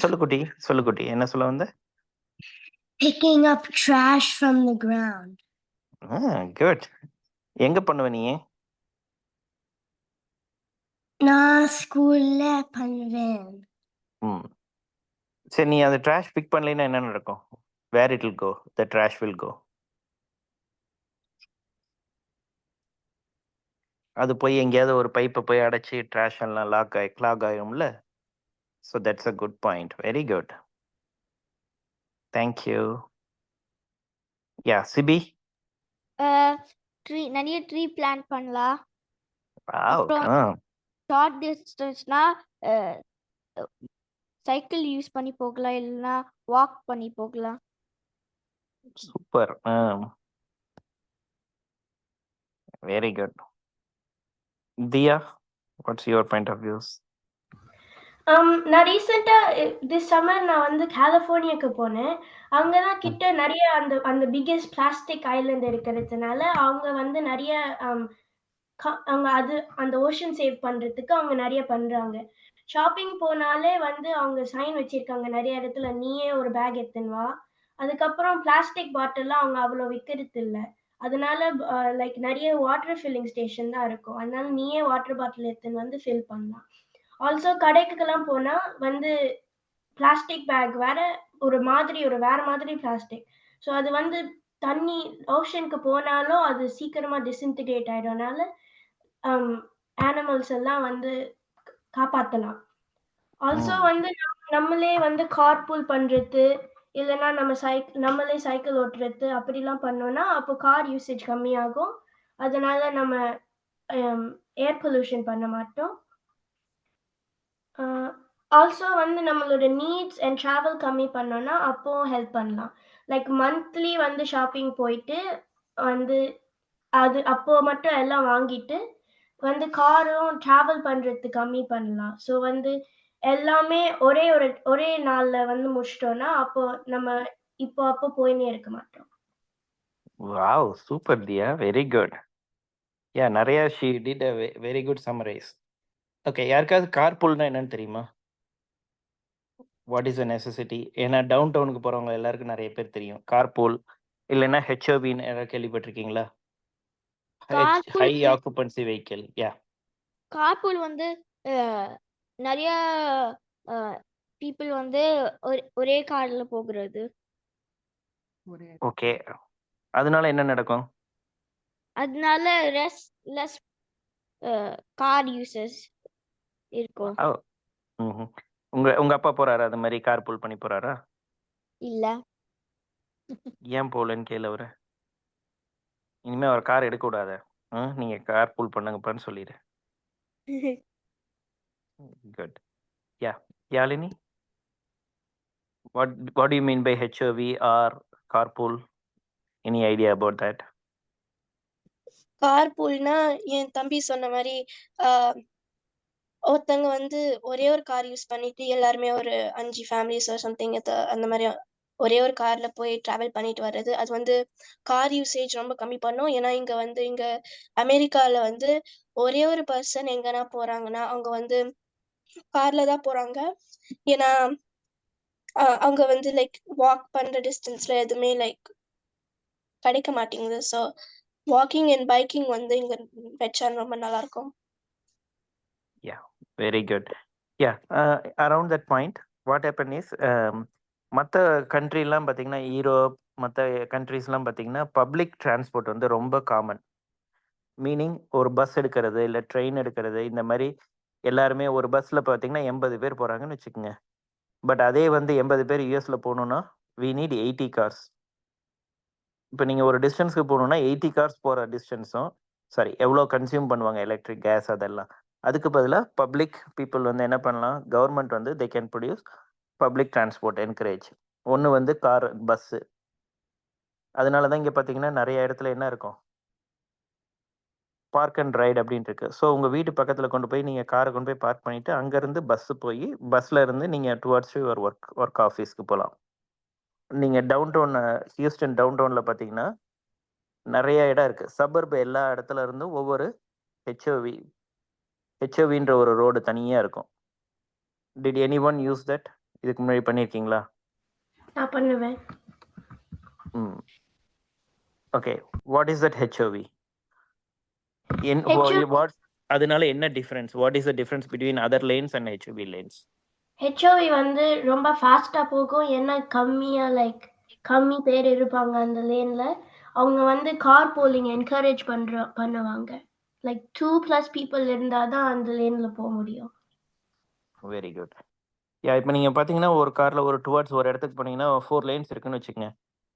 சொல்லு குட்டி, என்ன சொல்ல வந்த? Picking up trash from the ground. Good. எங்க பண்ணுவ நீ? நான் ஸ்கூல்ல பண்ணுவேன். சரி, நீ அந்த ட்ராஷ் பிக் பண்ணலைன்னா என்ன நடக்கும்? Where it will go? The trash will go. அது போய் எங்கேயாவது ஒரு பைப்பை போய் அடைச்சி ட்ராஷ் எல்லாம் கிளாக் ஆகும்ல. So that's a good point. Very good. Thank you. Yeah, Sibi? நிறைய ட்ரீ பிளான்ட் பண்ணலாம். Wow. ஷார்ட் டிஸ்டன்ஸ்னா சைக்கிள் யூஸ் பண்ணி போகலாம், இல்லைன்னா வாக் பண்ணி போகலாம். Super. Very good. Diya, what's your point of views? நான் ரீசெண்டா திஸ் சம்மர் நான் வந்து கலிஃபோர்னியாக்கு போனேன். அங்கதான் கிட்ட நிறைய அந்த பிக்கெஸ்ட் பிளாஸ்டிக் ஐலண்ட் இருக்கிறதுனால அவங்க வந்து நிறைய அவங்க அந்த ஓஷன் சேவ் பண்றதுக்கு அவங்க நிறைய பண்றாங்க. ஷாப்பிங் போனாலே வந்து அவங்க சைன் வச்சிருக்காங்க நிறைய இடத்துல, நீயே ஒரு பேக் எடுத்துன்னு வா. அதுக்கப்புறம் பிளாஸ்டிக் பாட்டில்லாம் அவங்க அவ்வளோ விற்கிறது இல்லை. அதனால லைக் நிறைய வாட்டர் ஃபில்லிங் ஸ்டேஷன் தான் இருக்கும். அதனால நீயே வாட்டர் பாட்டில் எடுத்துன்னு வந்து ஃபில் பண்ணலாம். ஆல்சோ கடைக்குலாம் போனா வந்து பிளாஸ்டிக் பேக் வேற மாதிரி பிளாஸ்டிக். ஸோ அது வந்து தண்ணி ஓஷனுக்கு போனாலும் அது சீக்கிரமா டிஸ்இன்டிகிரேட் ஆயிடும்னால அனிமல்ஸ் எல்லாம் வந்து காப்பாத்தலாம். ஆல்சோ வந்து நம்மளே வந்து கார்பூல் பண்றது இல்லைன்னா நம்மளே சைக்கிள் ஓட்டுறது அப்படிலாம் பண்ணோம்னா அப்போ கார் யூசேஜ் கம்மியாகும். அதனால நம்ம ஏர் பொல்யூஷன் பண்ண மாட்டோம். ஆல்சோ வந்து நம்மளோட நீட்ஸ் அண்ட் ட்ராவல் கம்மி பண்ணோம்னா அப்போ ஹெல்ப் பண்ணலாம். லைக் மந்த்லி வந்து ஷாப்பிங் போயிட்டு வந்து அது அப்போ மட்டும் எல்லாம் வாங்கிட்டு வந்து காரும் ட்ராவல் பண்றது கம்மி பண்ணலாம். ஸோ வந்து எல்லாமே ஒரே நாள்ல வந்து முடிச்சிட்டோம்னா அப்போ நம்ம அப்போ போயினே இருக்க மாட்டோம். Wow super Diya, very good. Ya நிறைய she did a very good summarise. Okay, யாருக்காவது கார் புல்னா என்னன்னு தெரியுமா? What is a necessity? ஏன்னா டவுன் டவுனுக்கு போகிறவங்க எல்லாருக்கும் நிறைய பேர் தெரியும் கார் பூல், இல்லைன்னா ஹெச்ஓபின்னு யாராவது கேள்விப்பட்டிருக்கீங்களா? High occupancy vehicle. Yeah, carpool வந்து நிறைய பீப்புள் வந்து ஒரே கார்ல போகிறது. ஓகே. அதனால என்ன நடக்கும்? அதனால லெஸ் கார் யூசஸ் இருக்கும். உங்க அப்பா போறாரா அது மாதிரி கார் பூல் பண்ணி போறாரா? இல்ல. ஏன் போகலன்னு கேளு அவரை. இனிமே அவர் கார் எடுக்க விடாத. நீங்க கார் பூல் பண்ணுங்கப்பான்னு சொல்லிடு. Good. Yeah, Yazhini, what do you mean by HOV or carpool? Any idea about that? கார்பூல்னா என் தம்பி சொன்ன மாதிரி ஒருத்தங்க வந்து ஒரே ஒரு கார் யூஸ் பண்ணிட்டு எல்லாருமே ஒரு 5 ஃபேமிலிஸ் சம்திங் அந்த மாதிரி ஒரே ஒரு கார்ல போய் டிராவல் பண்ணிட்டு வர்றது. அது வந்து கார் யூசேஜ் ரொம்ப கம்மி பண்ணும். ஏன்னா இங்க அமெரிக்கால வந்து ஒரே ஒரு பர்சன் எங்கன்னா போறாங்கன்னா அவங்க வந்து கார்ல தான் போறாங்க. ஏன்னா அவங்க வந்து லைக் வாக் பண்ற டிஸ்டன்ஸ்ல எதுவுமே லைக் கிடைக்க மாட்டேங்குது. ஸோ வாக்கிங் அண்ட் பைக்கிங் வந்து இங்க வச்சா ரொம்ப நல்லா இருக்கும். Yeah, very good. Yeah, around that point, what happened is, மற்ற கண்ட்ரிலாம் பார்த்தீங்கன்னா யூரோப் மற்ற கண்ட்ரிஸ்லாம் பார்த்தீங்கன்னா பப்ளிக் டிரான்ஸ்போர்ட் வந்து ரொம்ப காமன். மீனிங் ஒரு பஸ் எடுக்கிறது இல்லை ட்ரெயின் எடுக்கிறது, இந்த மாதிரி எல்லாருமே ஒரு பஸ்ஸில் பார்த்தீங்கன்னா 80 பேர் போகிறாங்கன்னு வச்சுக்கோங்க. பட் அதே வந்து 80 பேர் யூஎஸில் போகணுன்னா we need 80 cars. இப்போ நீங்கள் ஒரு டிஸ்டன்ஸ்க்கு போகணுன்னா 80 cars போகிற டிஸ்டன்ஸும் எவ்வளோ கன்சியூம் பண்ணுவாங்க எலக்ட்ரிக் கேஸ் அதெல்லாம். அதுக்கு பதிலாக பப்ளிக் பீப்புள் வந்து என்ன பண்ணலாம், கவர்மெண்ட் வந்து they can produce public transport encourage. ஒன்று வந்து கார், பஸ்ஸு. அதனால தான் இங்கே பார்த்தீங்கன்னா நிறைய இடத்துல என்ன இருக்கும், பார்க் அண்ட் ரைட் அப்படின்ட்டு இருக்கு. ஸோ உங்கள் வீட்டு பக்கத்தில் கொண்டு போய் நீங்கள் காரை கொண்டு போய் பார்க் பண்ணிவிட்டு அங்கேருந்து பஸ்ஸு போய் பஸ்ஸில் இருந்து நீங்கள் டுவர்ட்ஸ் யுவர் ஒர்க் ஆஃபீஸ்க்கு போகலாம். நீங்கள் டவுன் டவுன் ஹியூஸ்டன் டவுன் டவுனில் பார்த்தீங்கன்னா நிறைய இடம் இருக்குது. சபர்ப் எல்லா இடத்துல இருந்தும் ஒவ்வொரு ஹெச்ஓவின்ற ஒரு ரோடு தனியாக இருக்கும். Did any one use that? இதுக்கு முன்னாடி பண்ணியிருக்கீங்களா? நான் பண்ணுவேன். Okay, what is that HOV? அதனால என்ன difference? What is the difference between other lanes and HOV lanes? HOV வந்து ரொம்ப ஃபாஸ்டா போகும். ஏன்னா கம்மி பேர் இருப்பாங்க அந்த லேன்ல. அவங்க வந்து கார் போலிங் என்கரேஜ் பண்ணுவாங்க. லைக் 2+ people இருந்தாதான் அந்த லேன்ல போக முடியும். Very good. யா, இப்போ நீங்கள் பார்த்தீங்கன்னா ஒரு காரில் ஒரு டுவர்ட்ஸ் ஒரு இடத்துக்கு போனீங்கன்னா 4 lanes இருக்குன்னு வச்சுக்கோங்க.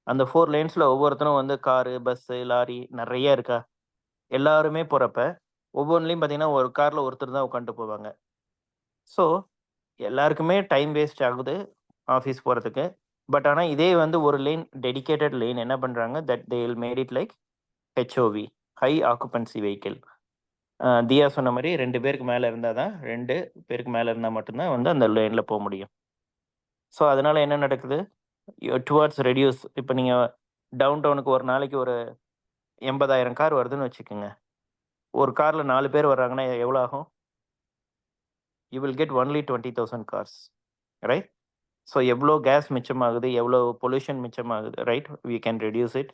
அந்த 4 lanesல ஒவ்வொருத்தரும் வந்து காரு, பஸ்ஸு, லாரி நிறைய இருக்கா. எல்லாருமே போகிறப்ப ஒவ்வொன்றுலையும் பார்த்தீங்கன்னா ஒரு காரில் ஒருத்தர் தான் உட்காந்துட்டு போவாங்க. ஸோ எல்லாருக்குமே டைம் வேஸ்ட் ஆகுது ஆஃபீஸ் போகிறதுக்கு. பட் ஆனால் இதே வந்து ஒரு லேன், டெடிக்கேட்டட் லேன் என்ன பண்ணுறாங்க, that they will made it like HOV, high occupancy vehicle. Diya சொன்ன மாதிரி 2 பேருக்கு மேலே இருந்தால் தான், 2 பேருக்கு மேலே இருந்தால் மட்டும்தான் வந்து அந்த லேனில் போக முடியும். ஸோ அதனால் என்ன நடக்குது, டுவர்ட்ஸ் ரெடியூஸ். இப்போ நீங்கள் டவுன் டவுனுக்கு ஒரு நாளைக்கு ஒரு 80,000 கார் வருதுன்னு வச்சுக்கோங்க. ஒரு காரில் 4 பேர் வர்றாங்கன்னா எவ்வளோ ஆகும்? You will get only 20,000 cars, right? So எவ்வளோ கேஸ் மிச்சமாகுது, எவ்வளோ பொல்யூஷன் மிச்சமாகுது, right? We can reduce it.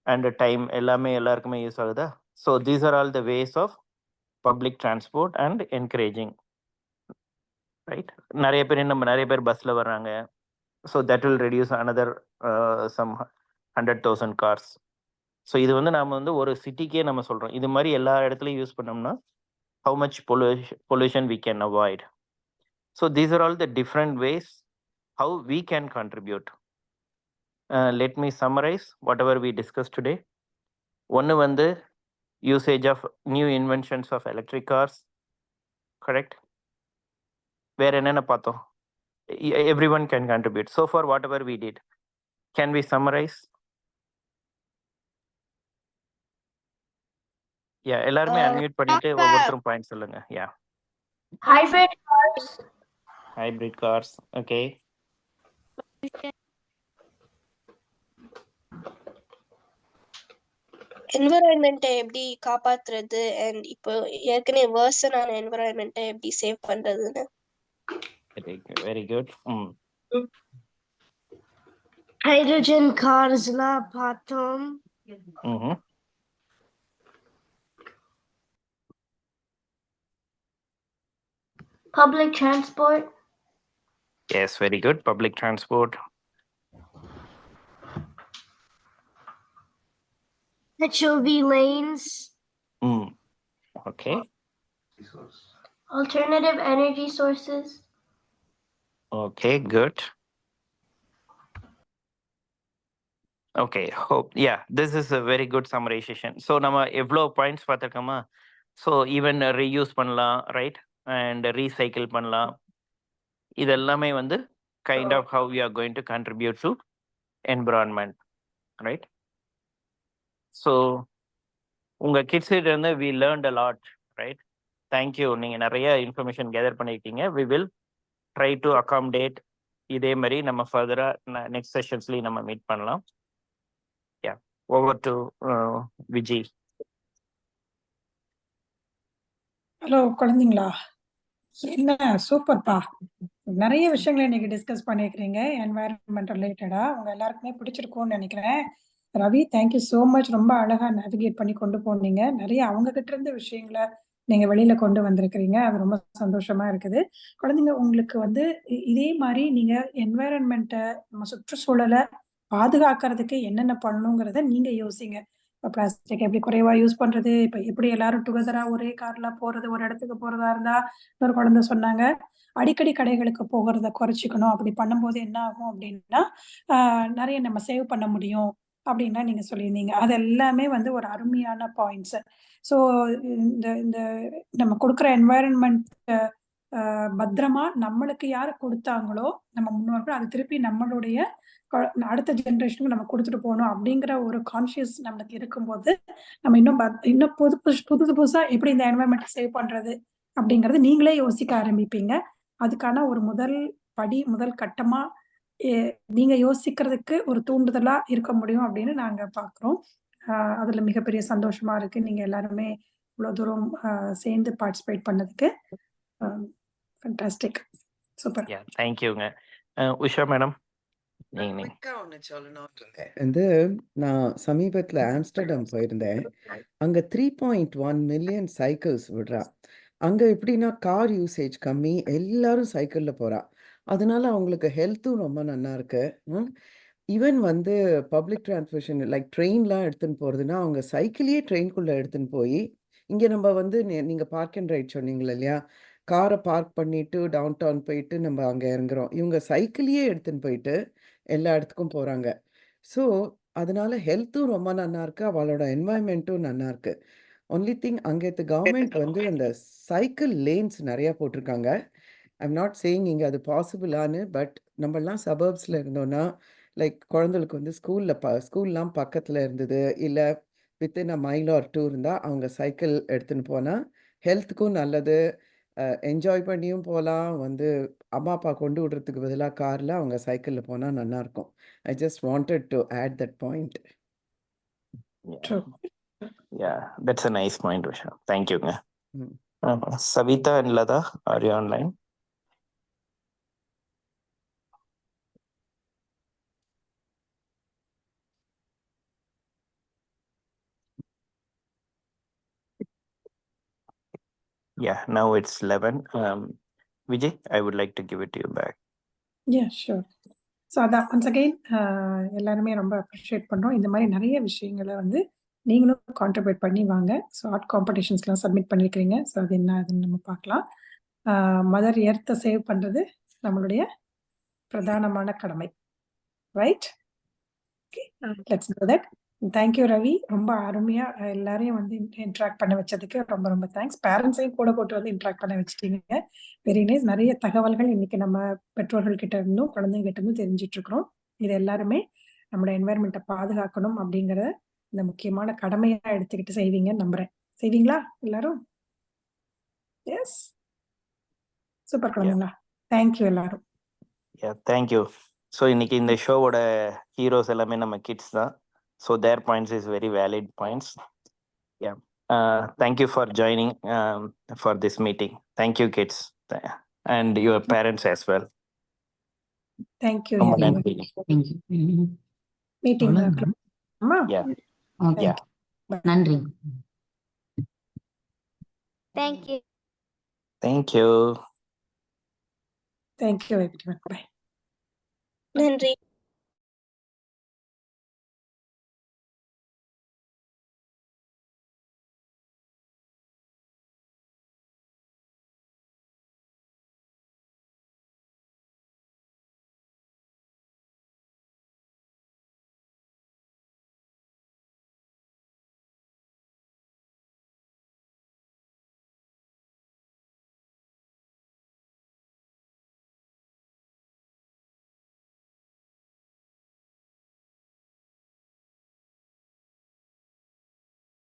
And time எல்லாமே எல்லாருக்குமே யூஸ் ஆகுதா? So these are all the ways of public transport and encouraging, right? நிறைய பேர் பஸ்ஸில் வர்றாங்க. So that will reduce another some 100,000 cars. ஸோ இது வந்து நம்ம வந்து ஒரு சிட்டிக்கே நம்ம சொல்கிறோம். இது மாதிரி எல்லா இடத்துலையும் யூஸ் பண்ணோம்னா how much pollution we can avoid. So these are all the different ways how we can contribute. Let me summarize whatever we discussed today. One வந்து usage of new inventions of electric cars, correct? வேற என்னென்ன பார்த்தோம்? Everyone can contribute. So far whatever we did, can we summarize? Yeah, எல்லாருமே unmute பண்ணிட்டு ஒவ்வொருத்தரும் point சொல்லுங்க. Yeah. Hybrid cars. Hybrid cars, okay. என்விரான்மெண்ட்டை எப்படி காப்பாத்துறது அண்ட் இப்போ ஏற்கனவே வேர்சனான என்விரான்மெண்ட்டை எப்படி சேவ் பண்றதுன்னு. Very good. Hydrogen cars la pathom. Public transport. Yes, very good. Public transport. HOV lanes. Okay. Alternative energy sources. Okay, good. Okay, hope. Yeah, this is a very good summarization. So நம்ம எவ்வளோ points பார்த்துருக்கோமா? So even reuse பண்ணலாம், right, and recycle பண்ணலாம். இது எல்லாமே வந்து kind of how you are going to contribute to environment, right? So உங்கள் கிட்ஸ்கிட்ட இருந்து we learned a lot, right? Thank you. நீங்கள் நிறைய இன்ஃபர்மேஷன் கேதர் பண்ணியிருக்கீங்க. We will try to accommodate. இதே மாதிரி நம்ம ஃபர்தராக நெக்ஸ்ட் செஷன்ஸ்லேயும் நம்ம மீட் பண்ணலாம். Yeah, over to Vijay. Hello குழந்தைங்களா, என்ன சூப்பர்ப்பா. நிறைய விஷயங்களை இன்னைக்கு டிஸ்கஸ் பண்ணியிருக்கிறீங்க என்வாயர்மெண்ட் ரிலேட்டடா. உங்க எல்லாருக்குமே பிடிச்சிருக்கும்னு நினைக்கிறேன். Ravi, thank you so much. ரொம்ப அழகா நேவிகேட் பண்ணி கொண்டு போனீங்க. நிறைய அவங்க கிட்ட இருந்து விஷயங்களை நீங்க வெளியில கொண்டு வந்திருக்கிறீங்க. அது ரொம்ப சந்தோஷமா இருக்குது. குழந்தைங்க, உங்களுக்கு வந்து இதே மாதிரி நீங்க என்வாயர்மெண்ட்டை, நம்ம சுற்றுச்சூழலை பாதுகாக்கிறதுக்கு என்னென்ன பண்ணணுங்கிறத நீங்க யோசிங்க. இப்போ பிளாஸ்டிக் எப்படி குறைவா யூஸ் பண்றது, இப்போ எப்படி எல்லாரும் டுகெதரா ஒரே கார்ல போறது, ஒரு இடத்துக்கு போறதா இருந்தா, ஒரு குழந்தை சொன்னாங்க அடிக்கடி கடைகளுக்கு போகிறத குறைச்சிக்கணும். அப்படி பண்ணும்போது என்ன ஆகும் அப்படின்னா நிறைய நம்ம சேவ் பண்ண முடியும் அப்படின்னா நீங்க சொல்லியிருந்தீங்க. அது எல்லாமே வந்து ஒரு அருமையான பாயிண்ட்ஸ். ஸோ இந்த இந்த நம்ம கொடுக்குற என்வாயரன்மெண்ட் பத்திரமா நம்மளுக்கு யாரு கொடுத்தாங்களோ நம்ம முன்னோர்கள், அது திருப்பி நம்மளுடைய அடுத்த ஜென்ரேஷனுக்கு நம்ம கொடுத்துட்டு போகணும் அப்படிங்கிற ஒரு கான்சியஸ் நம்மளுக்கு இருக்கும்போது நம்ம இன்னும் புதுசா எப்படி இந்த என்வாயர்மெண்ட் சேவ் பண்றது அப்படிங்கறது நீங்களே யோசிக்க ஆரம்பிப்பீங்க. அதுக்கான ஒரு முதல் படி, முதல் கட்டமா நீங்க யோசிக்கிறதுக்கு ஒரு தூண்டுதலா இருக்க முடியும் அப்படின்னு நாங்க பாக்குறோம். அதுல மிகப்பெரிய சந்தோஷமா இருக்கு. நீங்க எல்லாருமே இவ்வளவு தூரம் சேர்ந்து பார்ட்டிசிபேட் பண்ணதுக்கு. Fantastic, super. தேங்க்யூங்க. உஷா மேடம், வந்து நான் சமீபத்துல ஆம்ஸ்டர்டம் போயிருந்தேன். அங்க 3.1 மில்லியன் சைக்கிள்ஸ் விடுறா. அங்க எப்படின்னா கார் யூசேஜ் கம்மி, எல்லாரும் சைக்கிள்ல போறா. அதனால அவங்களுக்கு ஹெல்த்தும் ரொம்ப நல்லா இருக்கு. ஈவன் வந்து பப்ளிக் டிரான்ஸ்போர்ட்டேஷன் லைக் ட்ரெயின்லாம் எடுத்துன்னு போறதுன்னா அவங்க சைக்கிளையே ட்ரெயின்குள்ள எடுத்துன்னு போய், இங்க நம்ம வந்து நீங்க பார்க் அண்ட் ரைட் சொன்னீங்களா இல்லையா, காரை பார்க் பண்ணிட்டு டவுன் டவுன் போயிட்டு நம்ம அங்க இறங்குறோம். இவங்க சைக்கிளையே எடுத்துன்னு போயிட்டு எல்லா இடத்துக்கும் போறாங்க. ஸோ அதனால ஹெல்த்தும் ரொம்ப நல்லா இருக்கு, அவளோட என்வாயன்மெண்ட்டும் நல்லா இருக்கு. ஒன்லி திங் அங்கேத்து கவர்மெண்ட் வந்து அந்த சைக்கிள் லேன்ஸ் நிறையா போட்டிருக்காங்க. ஐம் நாட் சேயிங் இங்கே அது பாசிபிளானு, பட் நம்மளாம் சபர்ப்ஸில் இருந்தோன்னா லைக் குழந்தைகளுக்கு வந்து ஸ்கூல்லாம் பக்கத்தில் இருந்தது, இல்லை வித்தின் அ மைல் ஆர் 2 இருந்தால் அவங்க சைக்கிள் எடுத்துன்னு போனால் ஹெல்த்துக்கும் நல்லது, என்ஜாய் பண்ணியும் போகலாம். வந்து அம்மா அப்பா கொண்டு விடுறதுக்கு பதிலாக காரில் அவங்க சைக்கிளில் போனால் நல்லாயிருக்கும். I just wanted to add that point. Yeah, that's a nice point, Usha. Thank you. Savita and Lada, are you online? Yeah, now it's 11. Vijay, I would like to give it to you back. Yeah, sure. So அதான் once again எல்லாருமே ரொம்ப appreciate பண்ணுறோம். இந்த மாதிரி நிறைய விஷயங்களை வந்து நீங்களும் கான்ட்ரிபியூட் பண்ணி வாங்க. ஸோ ஆர்ட் காம்படிஷன்ஸ்லாம் சப்மிட் பண்ணியிருக்கிறீங்க. ஸோ அது என்ன அதுன்னு நம்ம பார்க்கலாம். மதர் எர்த்தை சேவ் பண்ணுறது நம்மளுடைய பிரதானமான கடமை. Right? Let's do that. Thank you Ravi. ரொம்ப அருமையாக எல்லாரையும் வந்து இன்ட்ராக்ட் பண்ண வச்சதுக்கு ரொம்ப ரொம்ப தேங்க்ஸ். பேரண்ட்ஸையும் கூட போட்டு வந்து இன்ட்ராக்ட் பண்ண வச்சுட்டீங்க. Very nice. நிறைய தகவல்கள் இன்னைக்கு நம்ம பெற்றோர்கள் கிட்ட இருந்தும் குழந்தைங்க கிட்ட இருந்தும் தெரிஞ்சிட்டு இருக்கிறோம். இது எல்லாருமே நம்மளோட என்வாயர்மெண்ட்டை பாதுகாக்கணும் அப்படிங்கிற இந்த முக்கியமான கடமையா எடுத்துக்கிட்டு செய்வீங்கன்னு நம்புறேன். செய்வீங்களா எல்லாரும்? எஸ், சூப்பர் குழந்தைங்களா. தேங்க்யூ எல்லாரும். தேங்க்யூ. ஸோ இன்னைக்கு இந்த ஷோவோட ஹீரோஸ் எல்லாமே நம்ம கிட்ஸ் தான். So there points is very valid points. Yeah, thank you for joining for this meeting. Thank you kids and your parents as well. Thank you. ரொம்ப நன்றி. மீட்டிங் யா, நன்றி. Thank you. Thank you. Thank you everyone. Bye. நன்றி.